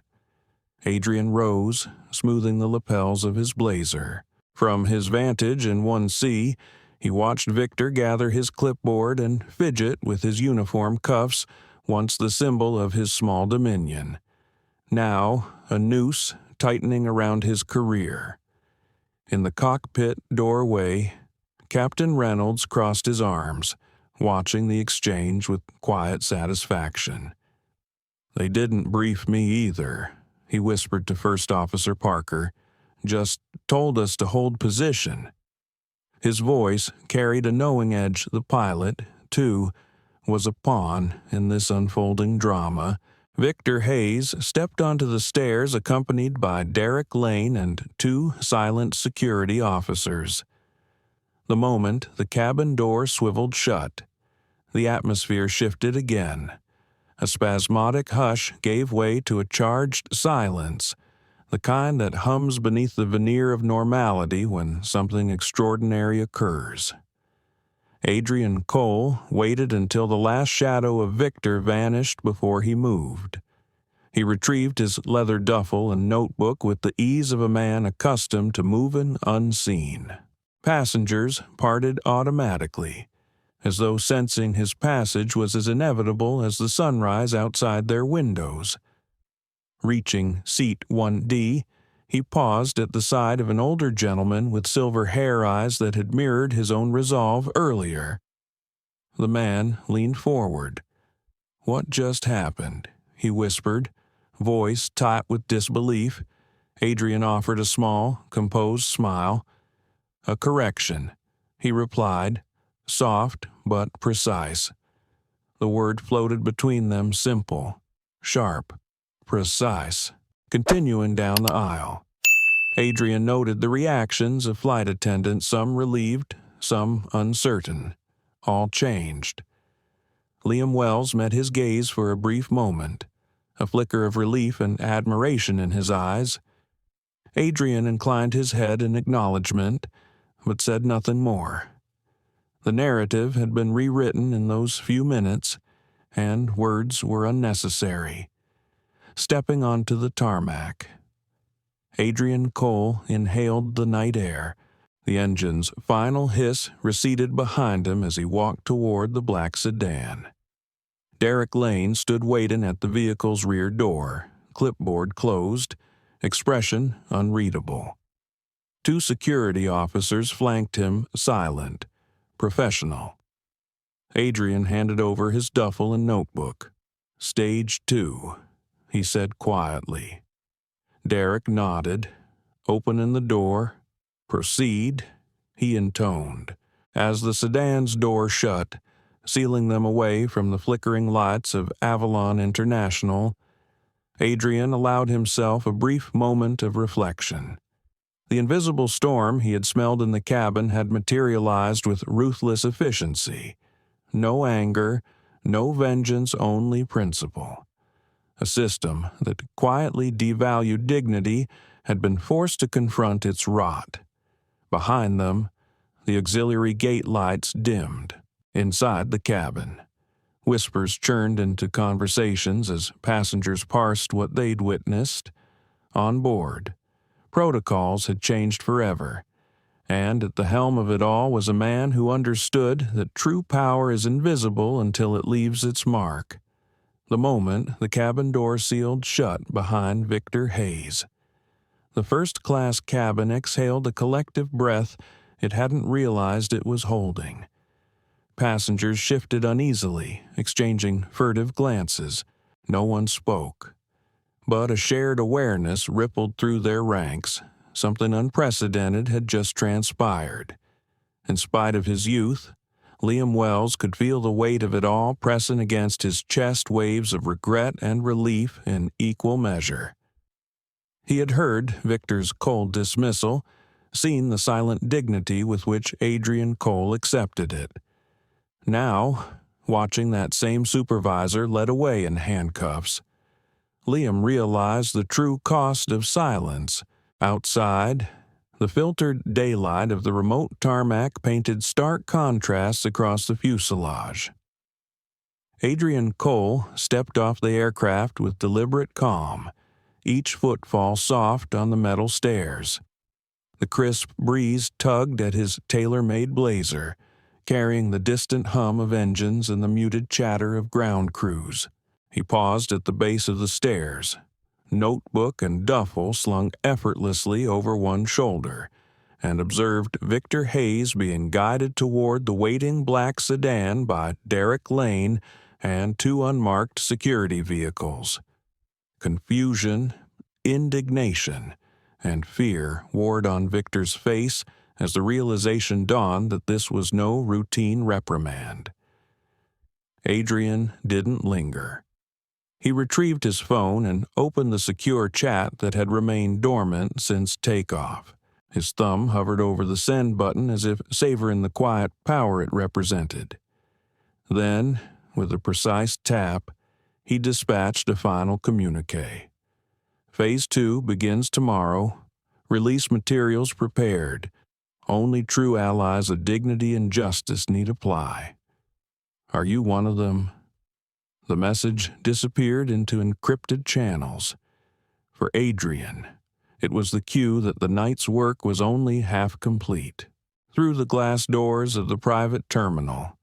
Adrian rose, smoothing the lapels of his blazer. From his vantage in 1C, he watched Victor gather his clipboard and fidget with his uniform cuffs, once the symbol of his small dominion. Now, a noose tightening around his career. In the cockpit doorway, Captain Reynolds crossed his arms, watching the exchange with quiet satisfaction. "They didn't brief me either," he whispered to First Officer Parker. "Just told us to hold position." His voice carried a knowing edge. The pilot, too, was a pawn in this unfolding drama. Victor Hayes stepped onto the stairs accompanied by Derek Lane and 2 silent security officers. The moment the cabin door swiveled shut, the atmosphere shifted again. A spasmodic hush gave way to a charged silence, the kind that hums beneath the veneer of normality when something extraordinary occurs. Adrian Cole waited until the last shadow of Victor vanished before he moved. He retrieved his leather duffel and notebook with the ease of a man accustomed to moving unseen. Passengers parted automatically, as though sensing his passage was as inevitable as the sunrise outside their windows. Reaching seat 1D, he paused at the side of an older gentleman with silver hair eyes that had mirrored his own resolve earlier. The man leaned forward. "What just happened?" he whispered, voice taut with disbelief. Adrian offered a small, composed smile. "A correction," he replied, soft but precise. The word floated between them, simple, sharp, precise. Continuing down the aisle, Adrian noted the reactions of flight attendants, some relieved, some uncertain. All changed. Liam Wells met his gaze for a brief moment, a flicker of relief and admiration in his eyes. Adrian inclined his head in acknowledgement, but said nothing more. The narrative had been rewritten in those few minutes, and words were unnecessary. Stepping onto the tarmac, Adrian Cole inhaled the night air. The engine's final hiss receded behind him as he walked toward the black sedan. Derek Lane stood waiting at the vehicle's rear door, clipboard closed, expression unreadable. 2 security officers flanked him, silent, professional. Adrian handed over his duffel and notebook. "Stage 2. He said quietly. Derek nodded. "Opening the door." "Proceed," he intoned. As the sedan's door shut, sealing them away from the flickering lights of Avalon International, Adrian allowed himself a brief moment of reflection. The invisible storm he had smelled in the cabin had materialized with ruthless efficiency. No anger, no vengeance, only principle. A system that quietly devalued dignity had been forced to confront its rot. Behind them, the auxiliary gate lights dimmed. Inside the cabin, Whispers churned into conversations as passengers parsed what they'd witnessed. On board, protocols had changed forever, and at the helm of it all was a man who understood that true power is invisible until it leaves its mark. The moment the cabin door sealed shut behind Victor Hayes, the first-class cabin exhaled a collective breath it hadn't realized it was holding. Passengers shifted uneasily, exchanging furtive glances. No one spoke. But a shared awareness rippled through their ranks. Something unprecedented had just transpired. In spite of his youth, Liam Wells could feel the weight of it all pressing against his chest, waves of regret and relief in equal measure. He had heard Victor's cold dismissal, seen the silent dignity with which Adrian Cole accepted it. Now, watching that same supervisor led away in handcuffs, Liam realized the true cost of silence. Outside, the filtered daylight of the remote tarmac painted stark contrasts across the fuselage. Adrian Cole stepped off the aircraft with deliberate calm, each footfall soft on the metal stairs. The crisp breeze tugged at his tailor-made blazer, carrying the distant hum of engines and the muted chatter of ground crews. He paused at the base of the stairs, notebook and duffel slung effortlessly over one shoulder, and observed Victor Hayes being guided toward the waiting black sedan by Derek Lane and two unmarked security vehicles. Confusion, indignation, and fear warred on Victor's face as the realization dawned that this was no routine reprimand. Adrian didn't linger. He retrieved his phone and opened the secure chat that had remained dormant since takeoff. His thumb hovered over the send button as if savoring the quiet power it represented. Then, with a precise tap, he dispatched a final communique. Phase 2 begins tomorrow. Release materials prepared. Only true allies of dignity and justice need apply. Are you one of them? The message disappeared into encrypted channels. For Adrian, it was the cue that the night's work was only half complete. Through the glass doors of the private terminal,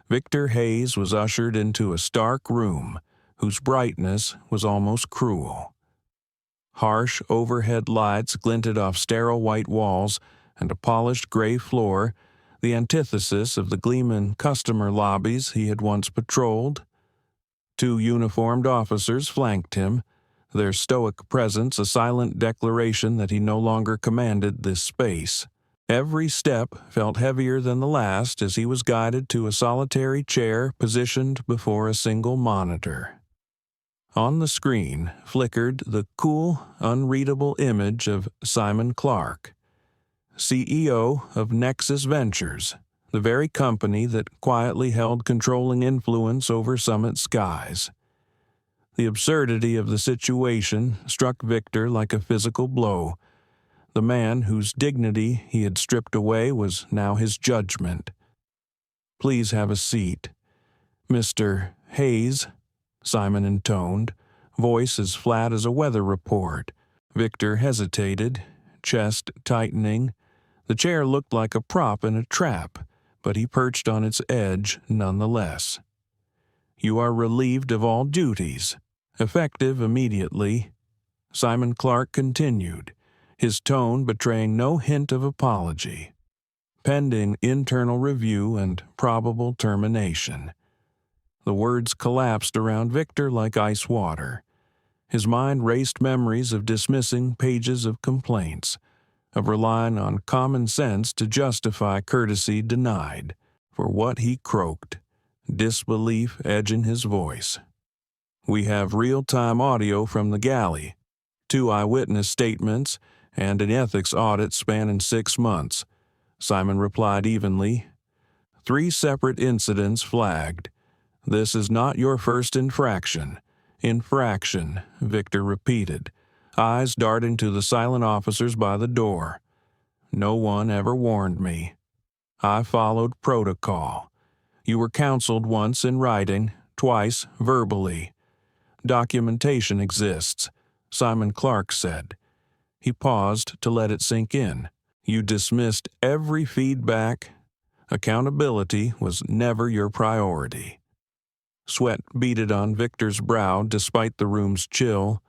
Victor Hayes was ushered into a stark room whose brightness was almost cruel. Harsh overhead lights glinted off sterile white walls and a polished gray floor, the antithesis of the gleaming customer lobbies he had once patrolled. Two uniformed officers flanked him, their stoic presence a silent declaration that he no longer commanded this space. Every step felt heavier than the last as he was guided to a solitary chair positioned before a single monitor. On the screen flickered the cool, unreadable image of Simon Clark, CEO of Nexus Ventures, the very company that quietly held controlling influence over Summit skies. The absurdity of the situation struck Victor like a physical blow. The man whose dignity he had stripped away was now his judgment. "Please have a seat. Mr. Hayes," Simon intoned, voice as flat as a weather report. Victor hesitated, chest tightening. The chair looked like a prop in a trap, but he perched on its edge nonetheless. "You are relieved of all duties, effective immediately," Simon Clark continued, his tone betraying no hint of apology. "Pending internal review and probable termination." The words collapsed around Victor like ice water. His mind raced memories of dismissing pages of complaints, of relying on common sense to justify courtesy denied. For what he croaked, disbelief edging his voice. "We have real-time audio from the galley, 2 eyewitness statements, and an ethics audit spanning 6 months," Simon replied evenly. 3 separate incidents flagged. "This is not your first infraction." "Infraction," Victor repeated, eyes darting to the silent officers by the door. "No one ever warned me. I followed protocol. You were counseled once in writing, twice verbally. Documentation exists, Simon Clark said. He paused to let it sink in. You dismissed every feedback. Accountability was never your priority. Sweat beaded on Victor's brow despite the room's chill.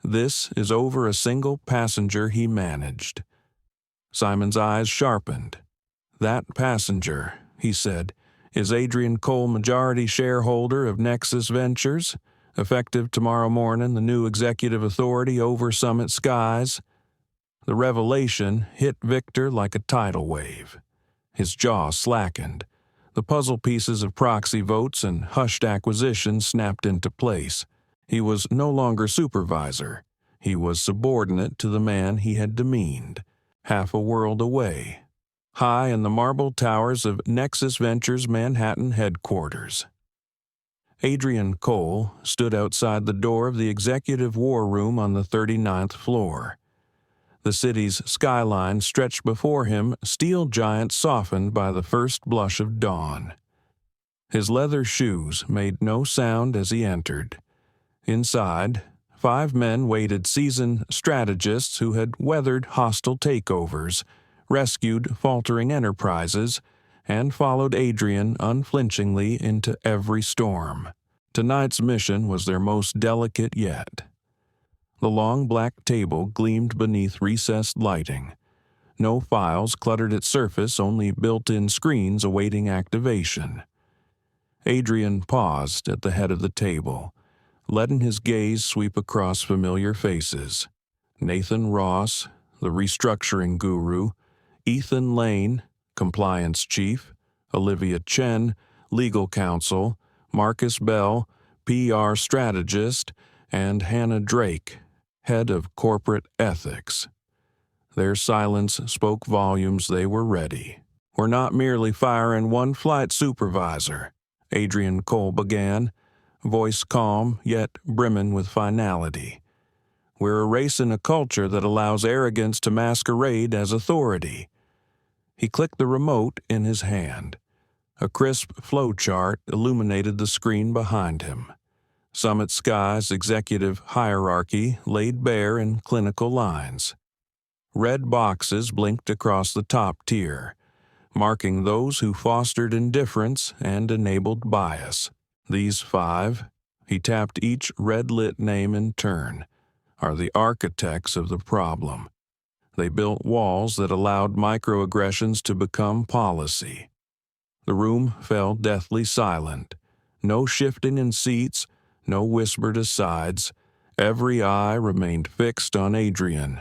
This is over a single passenger he managed. Simon's eyes sharpened. That passenger, he said, is Adrian Cole, majority shareholder of Nexus Ventures, effective tomorrow morning, the new executive authority over Summit Skies. The revelation hit Victor like a tidal wave. His jaw slackened. The puzzle pieces of proxy votes and hushed acquisitions snapped into place. He was no longer supervisor. He was subordinate to the man he had demeaned, half a world away, high in the marble towers of Nexus Ventures' Manhattan headquarters. Adrian Cole stood outside the door of the executive war room on the 39th floor. The city's skyline stretched before him, steel giant softened by the first blush of dawn. His leather shoes made no sound as he entered. Inside, 5 men waited, seasoned strategists who had weathered hostile takeovers, rescued faltering enterprises, and followed Adrian unflinchingly into every storm. Tonight's mission was their most delicate yet. The long black table gleamed beneath recessed lighting. No files cluttered its surface, only built-in screens awaiting activation. Adrian paused at the head of the table, letting his gaze sweep across familiar faces. Nathan Ross, the restructuring guru, Ethan Lane, compliance chief, Olivia Chen, legal counsel, Marcus Bell, PR strategist, and Hannah Drake, head of corporate ethics. Their silence spoke volumes. They were ready. We're not merely firing one flight supervisor, Adrian Cole began, voice calm yet brimming with finality. We're erasing a culture that allows arrogance to masquerade as authority. He clicked the remote in his hand. A crisp flowchart illuminated the screen behind him. Summit Sky's executive hierarchy laid bare in clinical lines. Red boxes blinked across the top tier, marking those who fostered indifference and enabled bias. These 5, he tapped each red-lit name in turn, are the architects of the problem. They built walls that allowed microaggressions to become policy. The room fell deathly silent. No shifting in seats, no whispered asides. Every eye remained fixed on Adrian.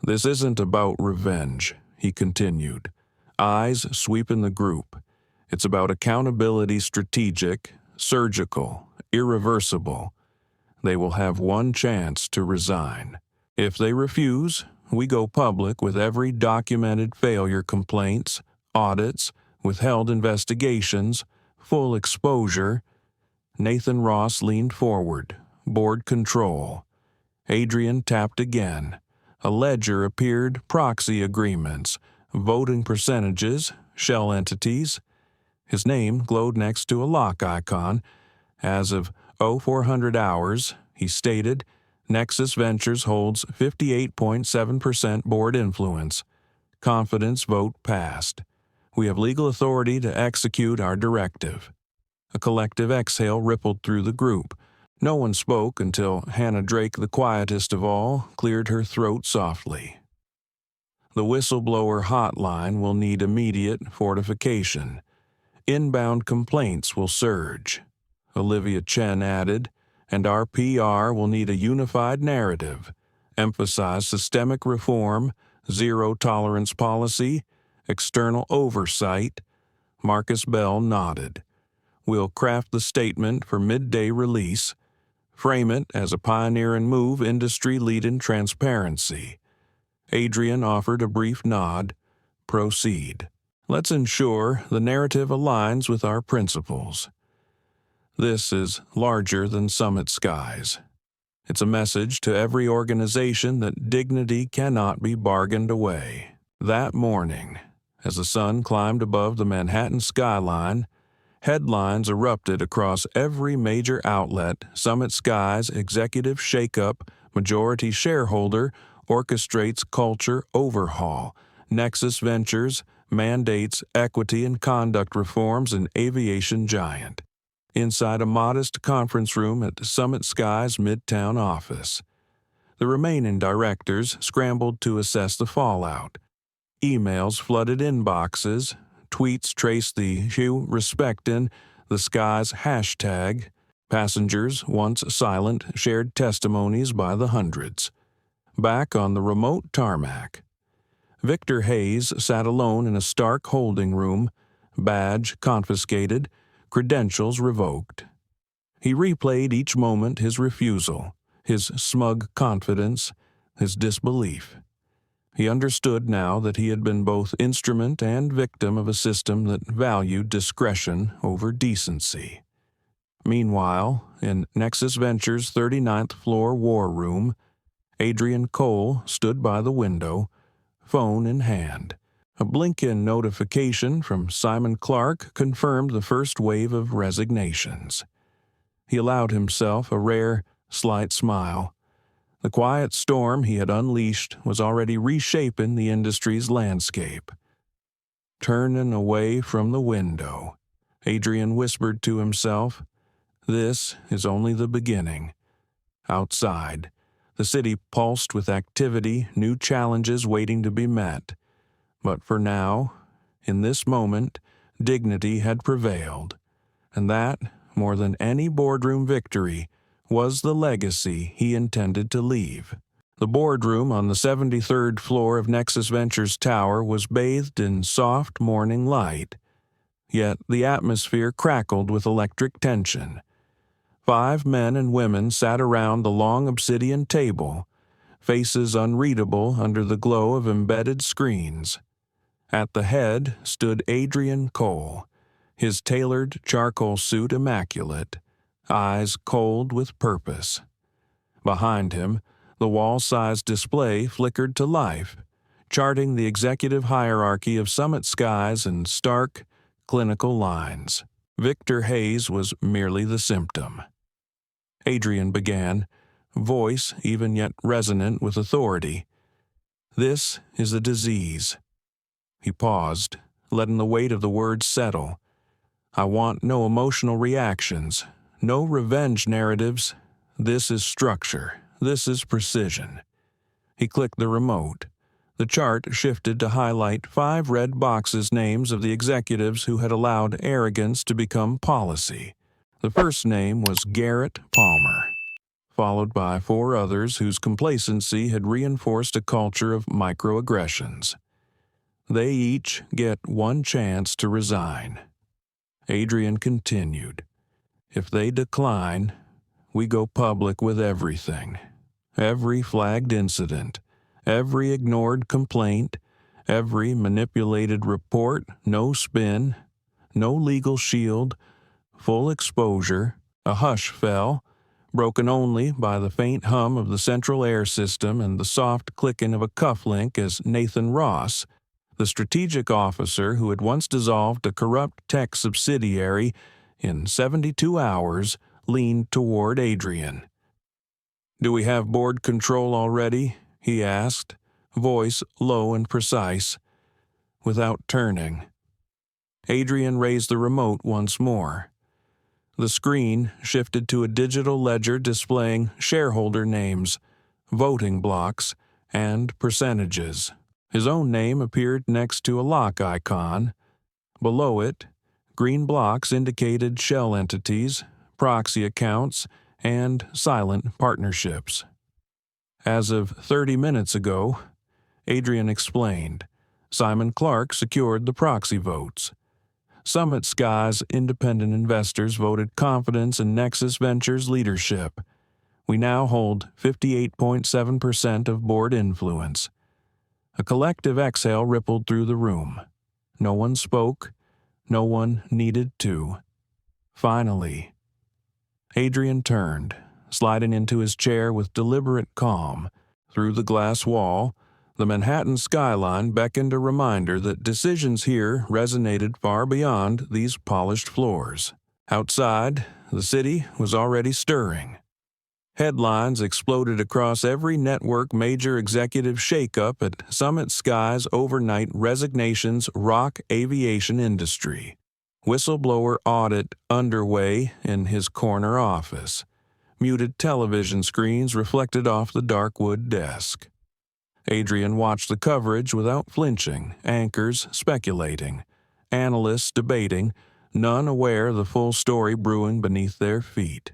This isn't about revenge, he continued, eyes sweeping the group. It's about accountability, strategic, surgical, irreversible. They will have one chance to resign. If they refuse, we go public with every documented failure, complaints, audits, withheld investigations, full exposure. Nathan Ross leaned forward, board control. Adrian tapped again. A ledger appeared, proxy agreements, voting percentages, shell entities. His name glowed next to a lock icon. As of 0400 hours, he stated, Nexus Ventures holds 58.7% board influence. Confidence vote passed. We have legal authority to execute our directive. A collective exhale rippled through the group. No one spoke until Hannah Drake, the quietest of all, cleared her throat softly. The whistleblower hotline will need immediate fortification. Inbound complaints will surge. Olivia Chen added, and our PR will need a unified narrative, emphasize systemic reform, zero-tolerance policy, external oversight. Marcus Bell nodded. We'll craft the statement for midday release, frame it as a pioneering move, industry leading transparency. Adrian offered a brief nod. Proceed. Let's ensure the narrative aligns with our principles. This is larger than Summit Skies. It's a message to every organization that dignity cannot be bargained away. That morning, as the sun climbed above the Manhattan skyline, Headlines erupted across every major outlet: Summit Sky's executive shakeup, majority shareholder orchestrates culture overhaul, Nexus Ventures mandates equity and conduct reforms in aviation giant. Inside a modest conference room at Summit Sky's Midtown office, the remaining directors scrambled to assess the fallout. Emails flooded inboxes, tweets traced the Hugh Respectin, the Sky's hashtag. Passengers, once silent, shared testimonies by the hundreds. Back on the remote tarmac, Victor Hayes sat alone in a stark holding room, badge confiscated, credentials revoked. He replayed each moment: his refusal, his smug confidence, his disbelief. He understood now that he had been both instrument and victim of a system that valued discretion over decency. Meanwhile, in Nexus Ventures' 39th floor war room, Adrian Cole stood by the window, phone in hand. A blink-in notification from Simon Clark confirmed the first wave of resignations. He allowed himself a rare, slight smile. The quiet storm he had unleashed was already reshaping the industry's landscape. Turning away from the window, Adrian whispered to himself, "This is only the beginning." Outside, the city pulsed with activity, new challenges waiting to be met. But for now, in this moment, dignity had prevailed, and that, more than any boardroom victory, was the legacy he intended to leave. The boardroom on the 73rd floor of Nexus Ventures Tower was bathed in soft morning light, yet the atmosphere crackled with electric tension. 5 men and women sat around the long obsidian table, faces unreadable under the glow of embedded screens. At the head stood Adrian Cole, his tailored charcoal suit immaculate, eyes cold with purpose. Behind him, the wall-sized display flickered to life, charting the executive hierarchy of Summit Skies in stark, clinical lines. Victor Hayes was merely the symptom. Adrian began, voice even yet resonant with authority. "This is a disease." He paused, letting the weight of the words settle. "I want no emotional reactions, no revenge narratives. This is structure. This is precision." He clicked the remote. The chart shifted to highlight 5 red boxes, names of the executives who had allowed arrogance to become policy. The first name was Garrett Palmer, followed by 4 others whose complacency had reinforced a culture of microaggressions. They each get 1 chance to resign. Adrian continued, "If they decline, we go public with everything. Every flagged incident, every ignored complaint, every manipulated report, no spin, no legal shield, full exposure." A hush fell, broken only by the faint hum of the central air system and the soft clicking of a cufflink as Nathan Ross, the strategic officer who had once dissolved a corrupt tech subsidiary in 72 hours, leaned toward Adrian. "Do we have board control already?" he asked, voice low and precise. Without turning, Adrian raised the remote once more. The screen shifted to a digital ledger displaying shareholder names, voting blocks, and percentages. His own name appeared next to a lock icon. Below it, green blocks indicated shell entities, proxy accounts, and silent partnerships. As of 30 minutes ago, Adrian explained, Simon Clark secured the proxy votes. Summit Sky's independent investors voted confidence in Nexus Ventures' leadership. We now hold 58.7% of board influence. A collective exhale rippled through the room. No one spoke. No one needed to. Finally, Adrian turned, sliding into his chair with deliberate calm. Through the glass wall, The Manhattan skyline beckoned a reminder that decisions here resonated far beyond these polished floors. Outside, the city was already stirring. Headlines exploded across every network major executive shakeup at Summit Sky's overnight resignations rock aviation industry. Whistleblower audit underway in his corner office. Muted television screens reflected off the dark wood desk. Adrian watched the coverage without flinching, anchors speculating, analysts debating, none aware of the full story brewing beneath their feet.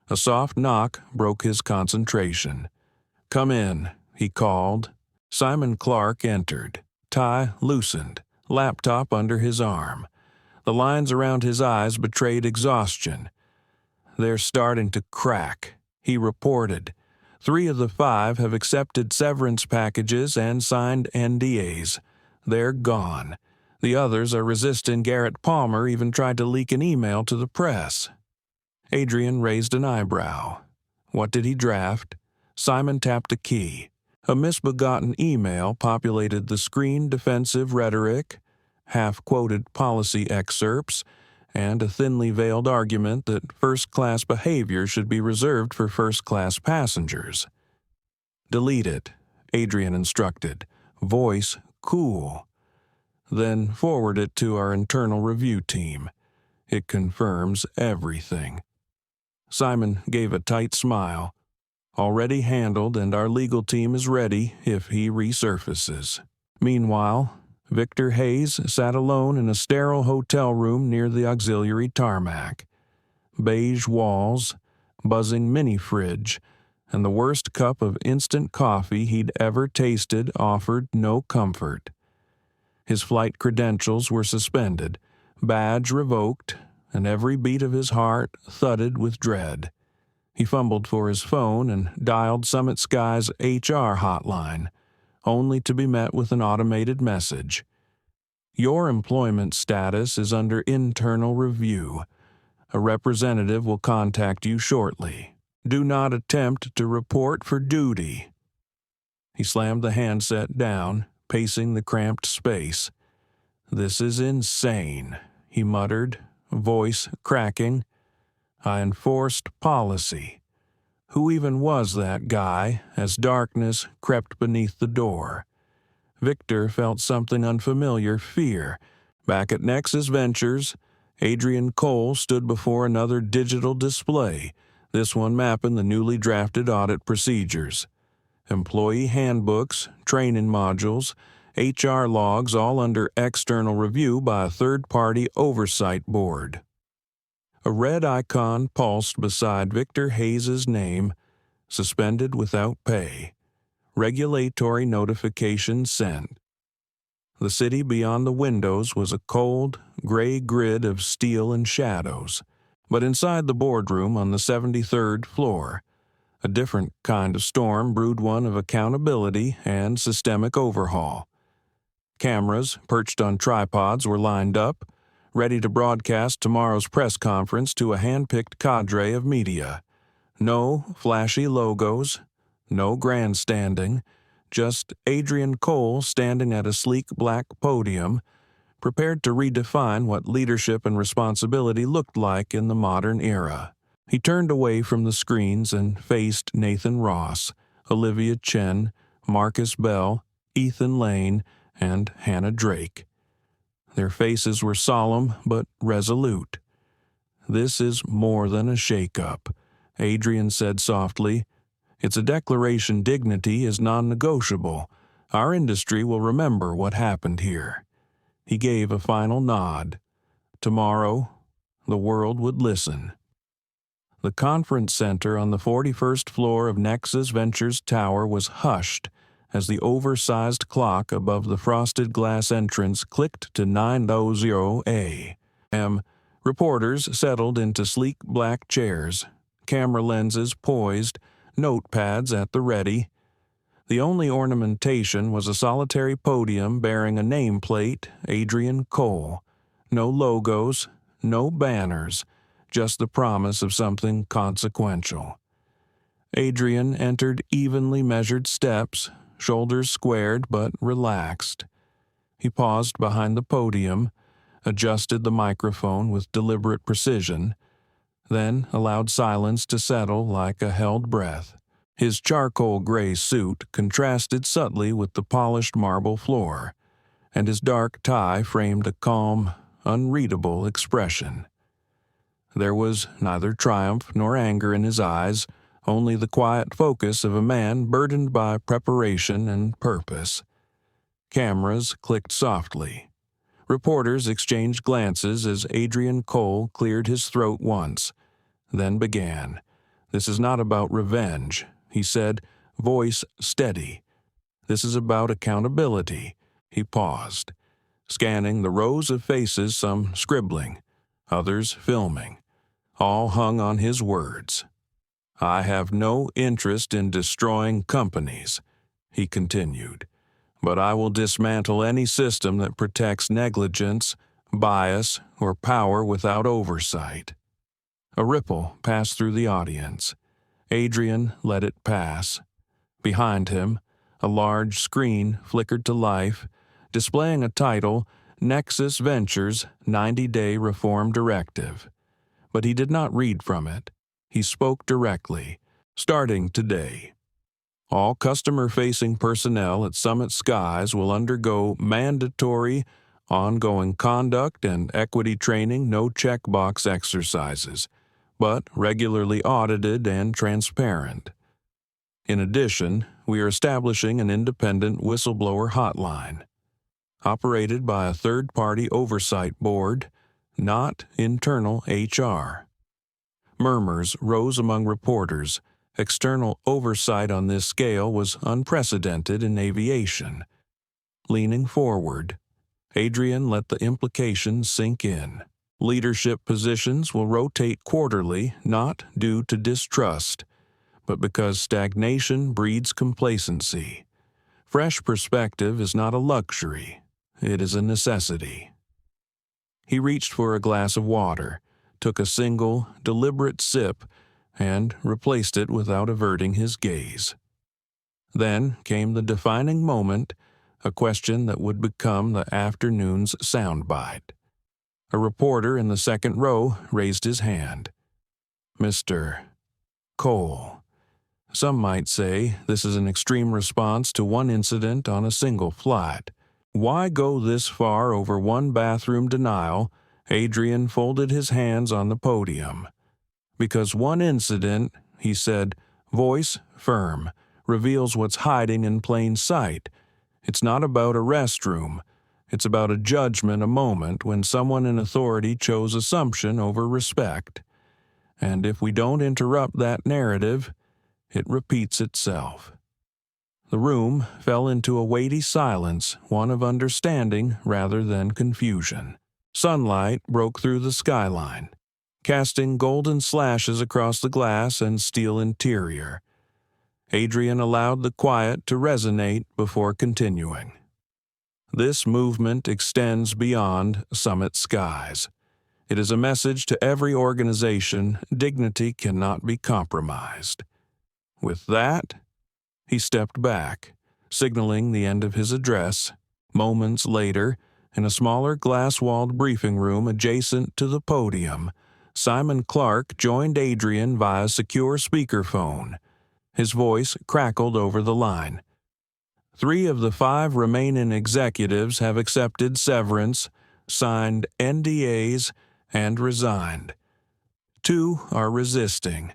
A soft knock broke his concentration. "Come in," he called. Simon Clark entered, tie loosened, laptop under his arm. The lines around his eyes betrayed exhaustion. "They're starting to crack," he reported. "3 of the 5 have accepted severance packages and signed NDAs. They're gone. The others are resisting. Garrett Palmer even tried to leak an email to the press." Adrian raised an eyebrow. What did he draft? Simon tapped a key. A misbegotten email populated the screen. Defensive rhetoric, half-quoted policy excerpts, and a thinly veiled argument that first-class behavior should be reserved for first-class passengers. "Delete it," Adrian instructed, voice cool. "Then forward it to our internal review team. It confirms everything." Simon gave a tight smile. "Already handled, and our legal team is ready if he resurfaces." Meanwhile, Victor Hayes sat alone in a sterile hotel room near the auxiliary tarmac. Beige walls, buzzing mini-fridge, and the worst cup of instant coffee he'd ever tasted offered no comfort. His flight credentials were suspended, badge revoked, and every beat of his heart thudded with dread. He fumbled for his phone and dialed Summit Sky's HR hotline, only to be met with an automated message. "Your employment status is under internal review. A representative will contact you shortly. Do not attempt to report for duty." He slammed the handset down, pacing the cramped space. "This is insane," he muttered, voice cracking. "I enforced policy." Who even was that guy as darkness crept beneath the door? Victor felt something unfamiliar, fear. Back at Nexus Ventures, Adrian Cole stood before another digital display, this one mapping the newly drafted audit procedures. Employee handbooks, training modules, HR logs, all under external review by a third-party oversight board. A red icon pulsed beside Victor Hayes' name, suspended without pay. Regulatory notification sent. The city beyond the windows was a cold, gray grid of steel and shadows. But inside the boardroom on the 73rd floor, a different kind of storm brewed, one of accountability and systemic overhaul. Cameras, perched on tripods, were lined up, ready to broadcast tomorrow's press conference to a hand-picked cadre of media. No flashy logos, no grandstanding, just Adrian Cole standing at a sleek black podium, prepared to redefine what leadership and responsibility looked like in the modern era. He turned away from the screens and faced Nathan Ross, Olivia Chen, Marcus Bell, Ethan Lane, and Hannah Drake. Their faces were solemn but resolute. "This is more than a shakeup," Adrian said softly. "It's a declaration dignity is non-negotiable. Our industry will remember what happened here." He gave a final nod. Tomorrow, the world would listen. The conference center on the 41st floor of Nexus Ventures Tower was hushed as the oversized clock above the frosted glass entrance clicked to 9:00 a.m. Reporters settled into sleek black chairs, camera lenses poised, notepads at the ready. The only ornamentation was a solitary podium bearing a nameplate, Adrian Cole. No logos, no banners, just the promise of something consequential. Adrian entered evenly measured steps, shoulders squared but relaxed. He paused behind the podium, adjusted the microphone with deliberate precision, then allowed silence to settle like a held breath. His charcoal gray suit contrasted subtly with the polished marble floor, and his dark tie framed a calm, unreadable expression. There was neither triumph nor anger in his eyes, only the quiet focus of a man burdened by preparation and purpose. Cameras clicked softly. Reporters exchanged glances as Adrian Cole cleared his throat once, then began. "This is not about revenge," he said, voice steady. "This is about accountability." He paused, scanning the rows of faces, some scribbling, others filming. All hung on his words. "I have no interest in destroying companies," he continued, "but I will dismantle any system that protects negligence, bias, or power without oversight." A ripple passed through the audience. Adrian let it pass. Behind him, a large screen flickered to life, displaying a title, Nexus Ventures 90-Day Reform Directive. But he did not read from it. He spoke directly. "Starting today, all customer-facing personnel at Summit Skies will undergo mandatory, ongoing conduct and equity training, no checkbox exercises, but regularly audited and transparent. In addition, we are establishing an independent whistleblower hotline, operated by a third-party oversight board, not internal HR." Murmurs rose among reporters. External oversight on this scale was unprecedented in aviation. Leaning forward, Adrian let the implications sink in. Leadership positions will rotate quarterly, not due to distrust, but because stagnation breeds complacency. Fresh perspective is not a luxury, it is a necessity. He reached for a glass of water, took a single, deliberate sip, and replaced it without averting his gaze. Then came the defining moment, a question that would become the afternoon's soundbite. A reporter in the second row raised his hand. "Mr. Cole, some might say this is an extreme response to one incident on a single flight. Why go this far over one bathroom denial?" Adrian folded his hands on the podium. "Because one incident," he said, voice firm, "reveals what's hiding in plain sight. It's not about a restroom. It's about a judgment, a moment when someone in authority chose assumption over respect. And if we don't interrupt that narrative, it repeats itself." The room fell into a weighty silence, one of understanding rather than confusion. Sunlight broke through the skyline, casting golden slashes across the glass and steel interior. Adrian allowed the quiet to resonate before continuing. "This movement extends beyond Summit Skies. It is a message to every organization: dignity cannot be compromised." With that, he stepped back, signaling the end of his address. Moments later, in a smaller glass-walled briefing room adjacent to the podium, Simon Clark joined Adrian via secure speakerphone. His voice crackled over the line. 3 of the 5 remaining executives have accepted severance, signed NDAs, and resigned. 2 are resisting,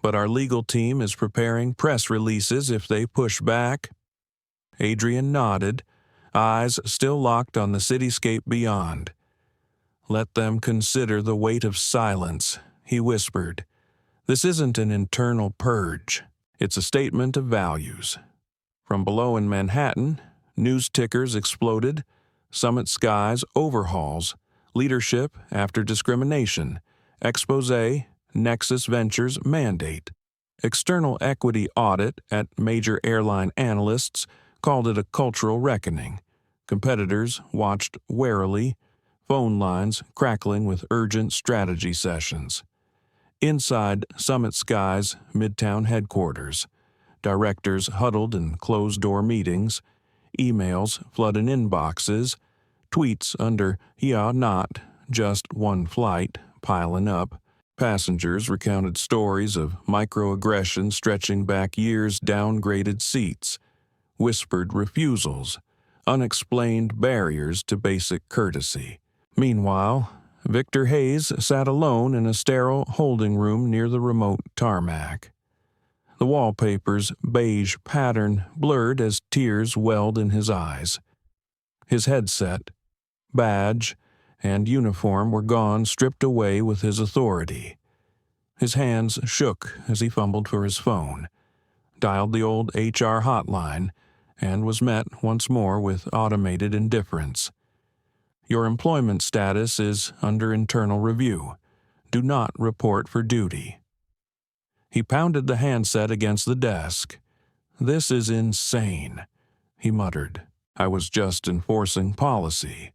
but our legal team is preparing press releases if they push back." Adrian nodded, eyes still locked on the cityscape beyond. "Let them consider the weight of silence," he whispered. "This isn't an internal purge. It's a statement of values." From below in Manhattan, news tickers exploded. Summit Skies overhauls, leadership after discrimination, expose, Nexus Ventures mandate. External equity audit at major airline analysts called it a cultural reckoning. Competitors watched warily, phone lines crackling with urgent strategy sessions. Inside Summit Skies' Midtown headquarters, directors huddled in closed-door meetings, emails flooding inboxes, tweets under "yeah, not just one flight" piling up. Passengers recounted stories of microaggressions stretching back years, downgraded seats, whispered refusals, unexplained barriers to basic courtesy. Meanwhile, Victor Hayes sat alone in a sterile holding room near the remote tarmac. The wallpaper's beige pattern blurred as tears welled in his eyes. His headset, badge, and uniform were gone, stripped away with his authority. His hands shook as he fumbled for his phone, dialed the old HR hotline, and was met once more with automated indifference. "Your employment status is under internal review. Do not report for duty." He pounded the handset against the desk. "This is insane," he muttered. "I was just enforcing policy."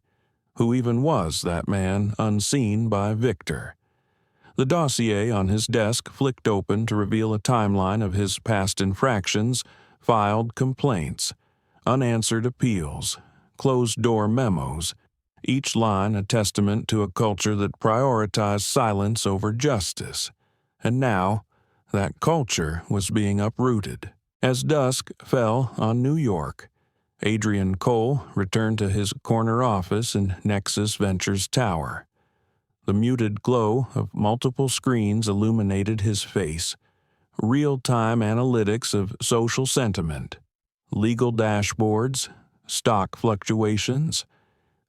Who even was that man unseen by Victor? The dossier on his desk flicked open to reveal a timeline of his past infractions, filed complaints, unanswered appeals, closed-door memos, each line a testament to a culture that prioritized silence over justice. And now, that culture was being uprooted. As dusk fell on New York, Adrian Cole returned to his corner office in Nexus Ventures Tower. The muted glow of multiple screens illuminated his face, real-time analytics of social sentiment, legal dashboards, stock fluctuations.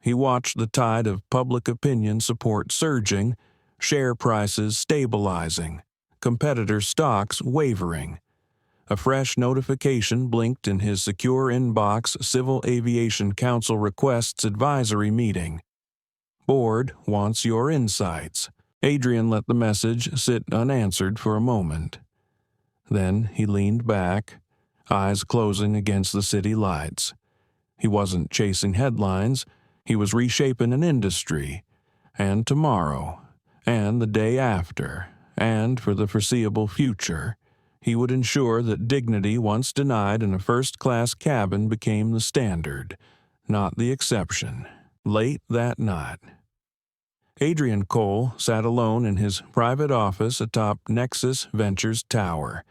He watched the tide of public opinion support surging, share prices stabilizing, competitor stocks wavering. A fresh notification blinked in his secure inbox: Civil Aviation Council requests advisory meeting. Board wants your insights. Adrian let the message sit unanswered for a moment. Then he leaned back, eyes closing against the city lights. He wasn't chasing headlines. He was reshaping an industry. And tomorrow, and the day after, and for the foreseeable future, he would ensure that dignity once denied in a first-class cabin became the standard, not the exception. Late that night, Adrian Cole sat alone in his private office atop Nexus Ventures Tower,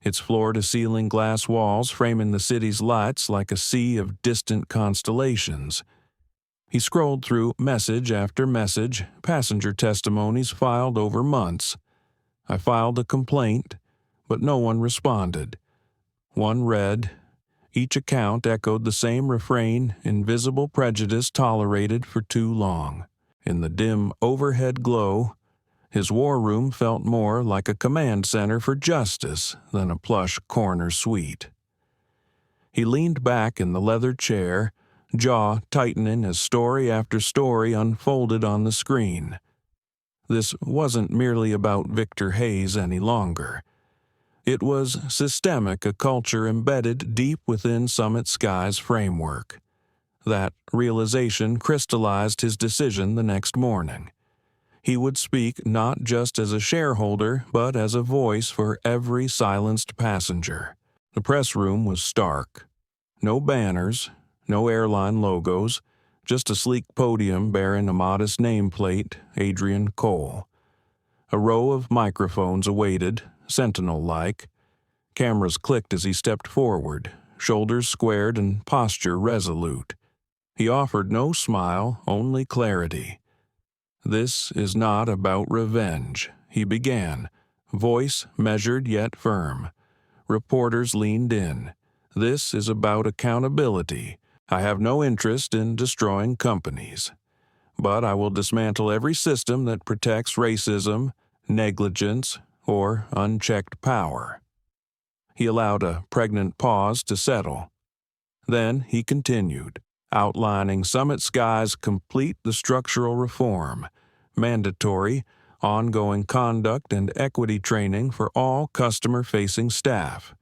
its floor-to-ceiling glass walls framing the city's lights like a sea of distant constellations. He scrolled through message after message, passenger testimonies filed over months. "I filed a complaint, but no one responded." One read. Each account echoed the same refrain: invisible prejudice tolerated for too long. In the dim overhead glow, his war room felt more like a command center for justice than a plush corner suite. He leaned back in the leather chair, jaw tightening as story after story unfolded on the screen. This wasn't merely about Victor Hayes any longer. It was systemic, a culture embedded deep within Summit Sky's framework. That realization crystallized his decision the next morning. He would speak not just as a shareholder, but as a voice for every silenced passenger. The press room was stark. No banners, no airline logos, just a sleek podium bearing a modest nameplate, Adrian Cole. A row of microphones awaited, sentinel-like. Cameras clicked as he stepped forward, shoulders squared and posture resolute. He offered no smile, only clarity. "This is not about revenge," he began, voice measured yet firm. Reporters leaned in. "This is about accountability. I have no interest in destroying companies. But I will dismantle every system that protects racism, negligence, or unchecked power." He allowed a pregnant pause to settle. Then he continued, outlining Summit Sky's complete the structural reform, mandatory, ongoing conduct and equity training for all customer-facing staff,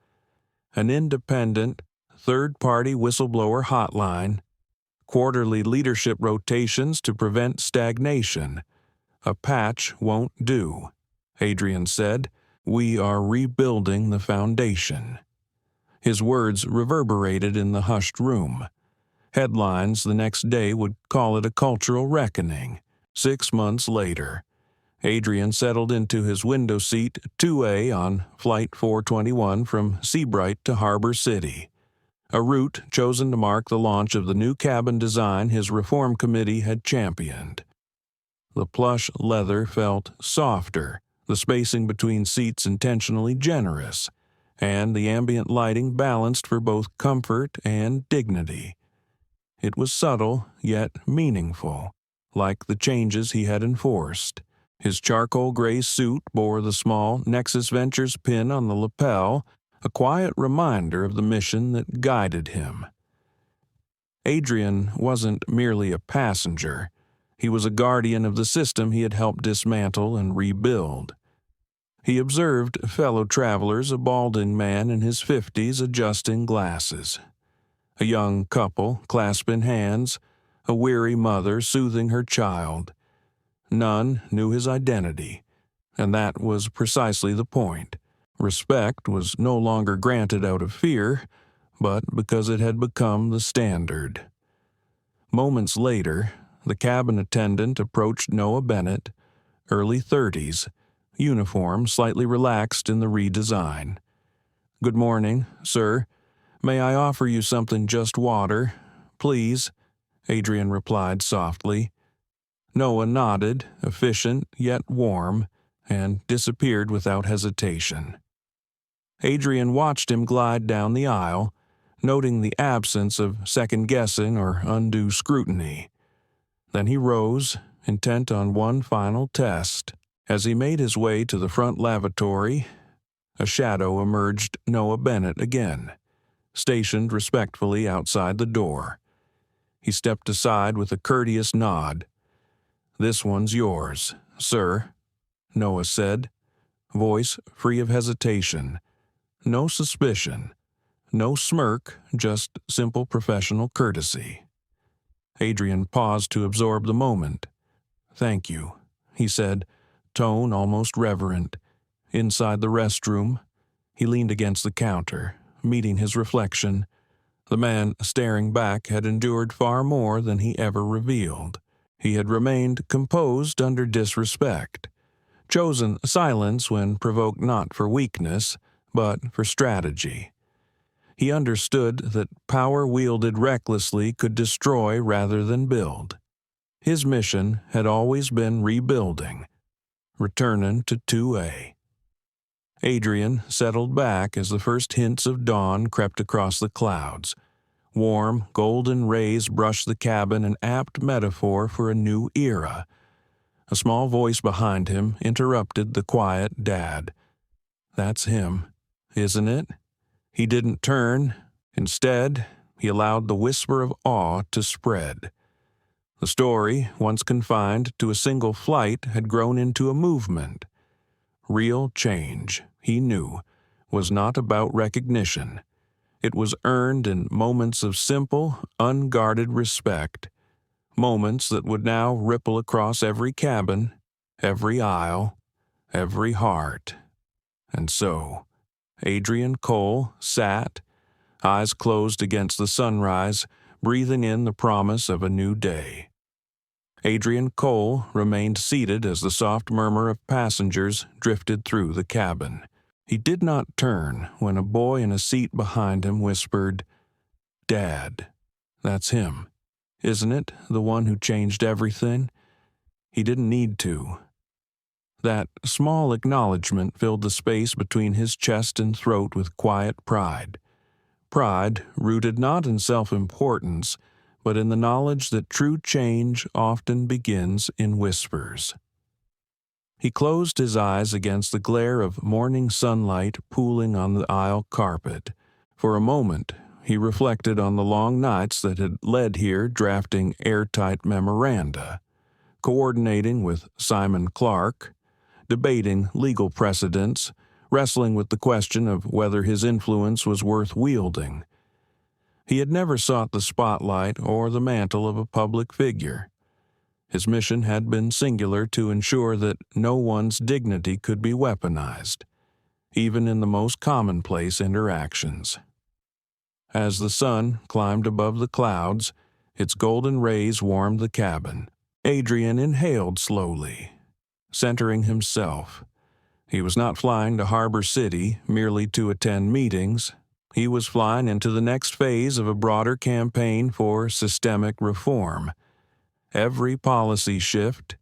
an independent, third-party whistleblower hotline, quarterly leadership rotations to prevent stagnation. "A patch won't do," Adrian said. "We are rebuilding the foundation." His words reverberated in the hushed room. Headlines the next day would call it a cultural reckoning. 6 months later, Adrian settled into his window seat 2A on Flight 421 from Seabright to Harbor City, a route chosen to mark the launch of the new cabin design his reform committee had championed. The plush leather felt softer, the spacing between seats intentionally generous, and the ambient lighting balanced for both comfort and dignity. It was subtle, yet meaningful, like the changes he had enforced. His charcoal gray suit bore the small Nexus Ventures pin on the lapel, a quiet reminder of the mission that guided him. Adrian wasn't merely a passenger. He was a guardian of the system he had helped dismantle and rebuild. He observed fellow travelers, a balding man in his 50s adjusting glasses, a young couple clasping hands, a weary mother soothing her child. None knew his identity, and that was precisely the point. Respect was no longer granted out of fear, but because it had become the standard. Moments later, the cabin attendant approached Noah Bennett, early 30s, uniform slightly relaxed in the redesign. "Good morning, sir. May I offer you something, just water? Please," Adrian replied softly. Noah nodded, efficient yet warm, and disappeared without hesitation. Adrian watched him glide down the aisle, noting the absence of second-guessing or undue scrutiny. Then he rose, intent on one final test. As he made his way to the front lavatory, a shadow emerged Noah Bennett again, stationed respectfully outside the door. He stepped aside with a courteous nod. "This one's yours, sir," Noah said, voice free of hesitation. No suspicion, no smirk, just simple professional courtesy. Adrian paused to absorb the moment. "Thank you," he said, tone almost reverent. Inside the restroom, he leaned against the counter, meeting his reflection. The man staring back had endured far more than he ever revealed. He had remained composed under disrespect, chosen silence when provoked not for weakness, but for strategy. He understood that power wielded recklessly could destroy rather than build. His mission had always been rebuilding, returning to 2A. Adrian settled back as the first hints of dawn crept across the clouds. Warm, golden rays brushed the cabin, an apt metaphor for a new era. A small voice behind him interrupted the quiet dad. "That's him, isn't it?" He didn't turn. Instead, he allowed the whisper of awe to spread. The story, once confined to a single flight, had grown into a movement. Real change, he knew, was not about recognition. It was earned in moments of simple, unguarded respect, moments that would now ripple across every cabin, every aisle, every heart. And so, Adrian Cole sat, eyes closed against the sunrise, breathing in the promise of a new day. Adrian Cole remained seated as the soft murmur of passengers drifted through the cabin. He did not turn when a boy in a seat behind him whispered, "Dad, that's him, isn't it, the one who changed everything?" He didn't need to. That small acknowledgement filled the space between his chest and throat with quiet pride. Pride rooted not in self-importance, but in the knowledge that true change often begins in whispers. He closed his eyes against the glare of morning sunlight pooling on the aisle carpet. For a moment, he reflected on the long nights that had led here drafting airtight memoranda, coordinating with Simon Clark, debating legal precedents, wrestling with the question of whether his influence was worth wielding. He had never sought the spotlight or the mantle of a public figure. His mission had been singular, to ensure that no one's dignity could be weaponized, even in the most commonplace interactions. As the sun climbed above the clouds, its golden rays warmed the cabin. Adrian inhaled slowly, centering himself. He was not flying to Harbor City merely to attend meetings. He was flying into the next phase of a broader campaign for systemic reform. Every policy shift,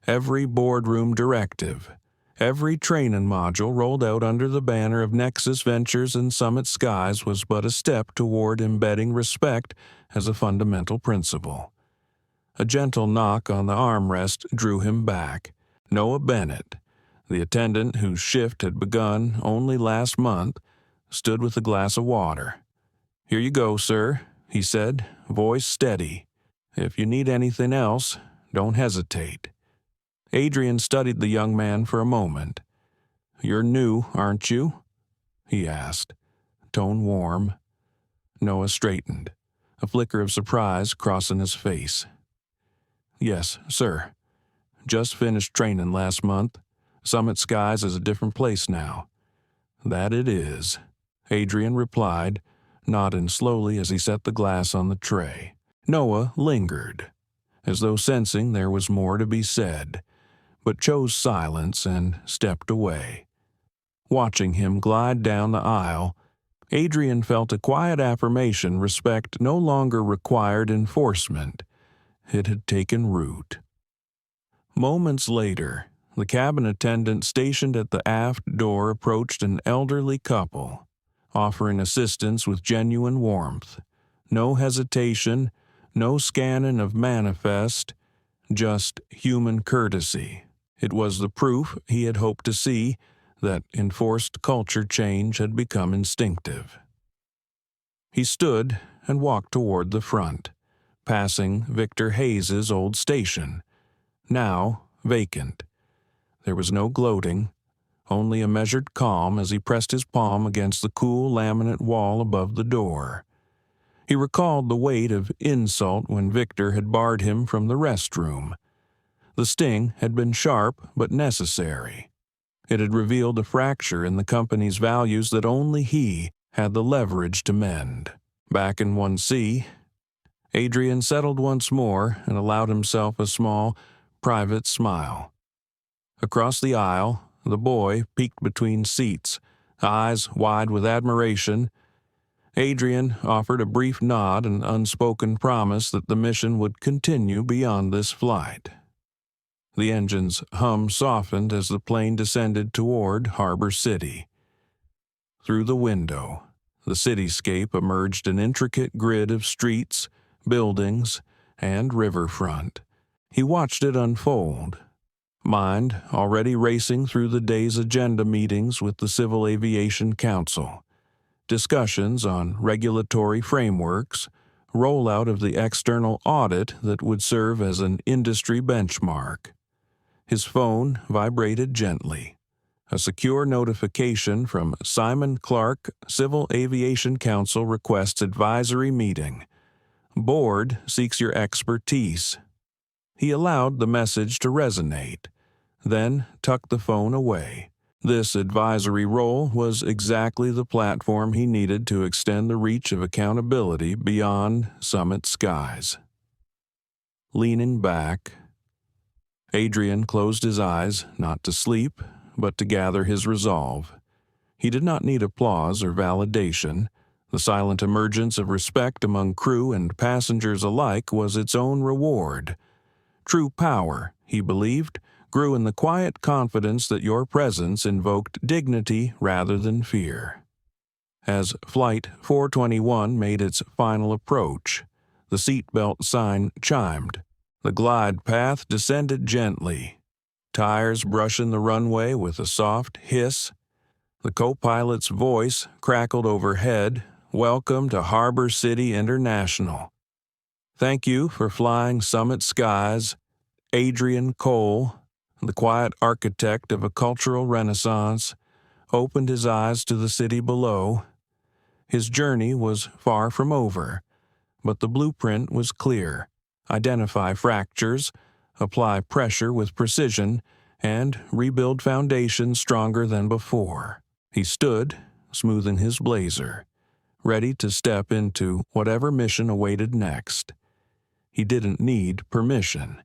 every boardroom directive, every training module rolled out under the banner of Nexus Ventures and Summit Skies was but a step toward embedding respect as a fundamental principle. A gentle knock on the armrest drew him back. Noah Bennett, the attendant whose shift had begun only last month, stood with a glass of water. "Here you go, sir," he said, voice steady. "If you need anything else, don't hesitate." Adrian studied the young man for a moment. "You're new, aren't you?" he asked, tone warm. Noah straightened, a flicker of surprise crossing his face. "Yes, sir. Just finished training last month. Summit Skies is a different place now." "That it is," Adrian replied, nodding slowly as he set the glass on the tray. Noah lingered, as though sensing there was more to be said, but chose silence and stepped away. Watching him glide down the aisle, Adrian felt a quiet affirmation respect no longer required enforcement. It had taken root. Moments later, the cabin attendant stationed at the aft door approached an elderly couple, offering assistance with genuine warmth. No hesitation, no scanning of manifest, just human courtesy. It was the proof he had hoped to see that enforced culture change had become instinctive. He stood and walked toward the front, passing Victor Hayes's old station, now vacant. There was no gloating, only a measured calm as he pressed his palm against the cool laminate wall above the door. He recalled the weight of insult when Victor had barred him from the restroom. The sting had been sharp but necessary. It had revealed a fracture in the company's values that only he had the leverage to mend. Back in 1C, Adrian settled once more and allowed himself a small, private smile. Across the aisle, the boy peeked between seats, eyes wide with admiration. Adrian offered a brief nod and unspoken promise that the mission would continue beyond this flight. The engine's hum softened as the plane descended toward Harbor City. Through the window, the cityscape emerged an intricate grid of streets, buildings, and riverfront. He watched it unfold, mind already racing through the day's agenda meetings with the Civil Aviation Council, discussions on regulatory frameworks, rollout of the external audit that would serve as an industry benchmark. His phone vibrated gently. A secure notification from Simon Clark, Civil Aviation Council requests advisory meeting. Board seeks your expertise. He allowed the message to resonate, then tucked the phone away. This advisory role was exactly the platform he needed to extend the reach of accountability beyond Summit Skies. Leaning back, Adrian closed his eyes, not to sleep, but to gather his resolve. He did not need applause or validation. The silent emergence of respect among crew and passengers alike was its own reward. True power, he believed, grew in the quiet confidence that your presence invoked dignity rather than fear. As Flight 421 made its final approach, the seatbelt sign chimed. The glide path descended gently, tires brushing the runway with a soft hiss. The co-pilot's voice crackled overhead, "Welcome to Harbor City International. Thank you for flying Summit Skies." Adrian Cole, the quiet architect of a cultural renaissance, opened his eyes to the city below. His journey was far from over, but the blueprint was clear. Identify fractures, apply pressure with precision, and rebuild foundations stronger than before. He stood, smoothing his blazer, ready to step into whatever mission awaited next. He didn't need permission.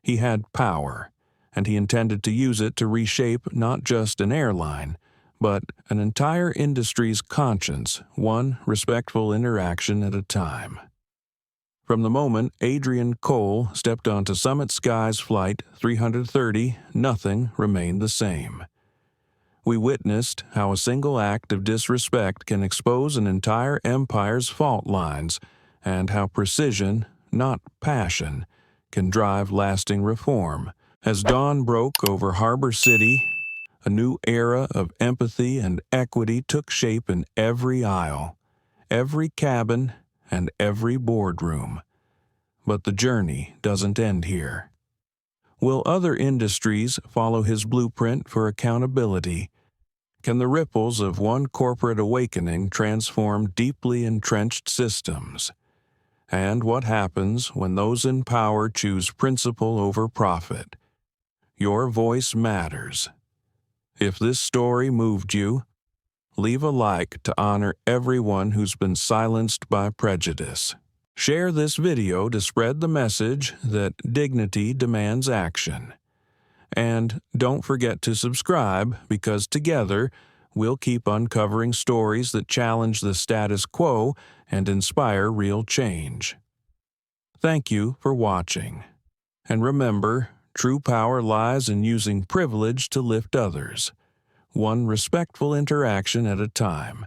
He had power, and he intended to use it to reshape not just an airline, but an entire industry's conscience, one respectful interaction at a time. From the moment Adrian Cole stepped onto Summit Sky's Flight 330, nothing remained the same. We witnessed how a single act of disrespect can expose an entire empire's fault lines, and how precision, not passion, can drive lasting reform. As dawn broke over Harbor City, a new era of empathy and equity took shape in every aisle, every cabin, and every boardroom. But the journey doesn't end here. Will other industries follow his blueprint for accountability? Can the ripples of one corporate awakening transform deeply entrenched systems? And what happens when those in power choose principle over profit? Your voice matters. If this story moved you, leave a like to honor everyone who's been silenced by prejudice. Share this video to spread the message that dignity demands action. And don't forget to subscribe, because together we'll keep uncovering stories that challenge the status quo and inspire real change. Thank you for watching. And remember, true power lies in using privilege to lift others, one respectful interaction at a time.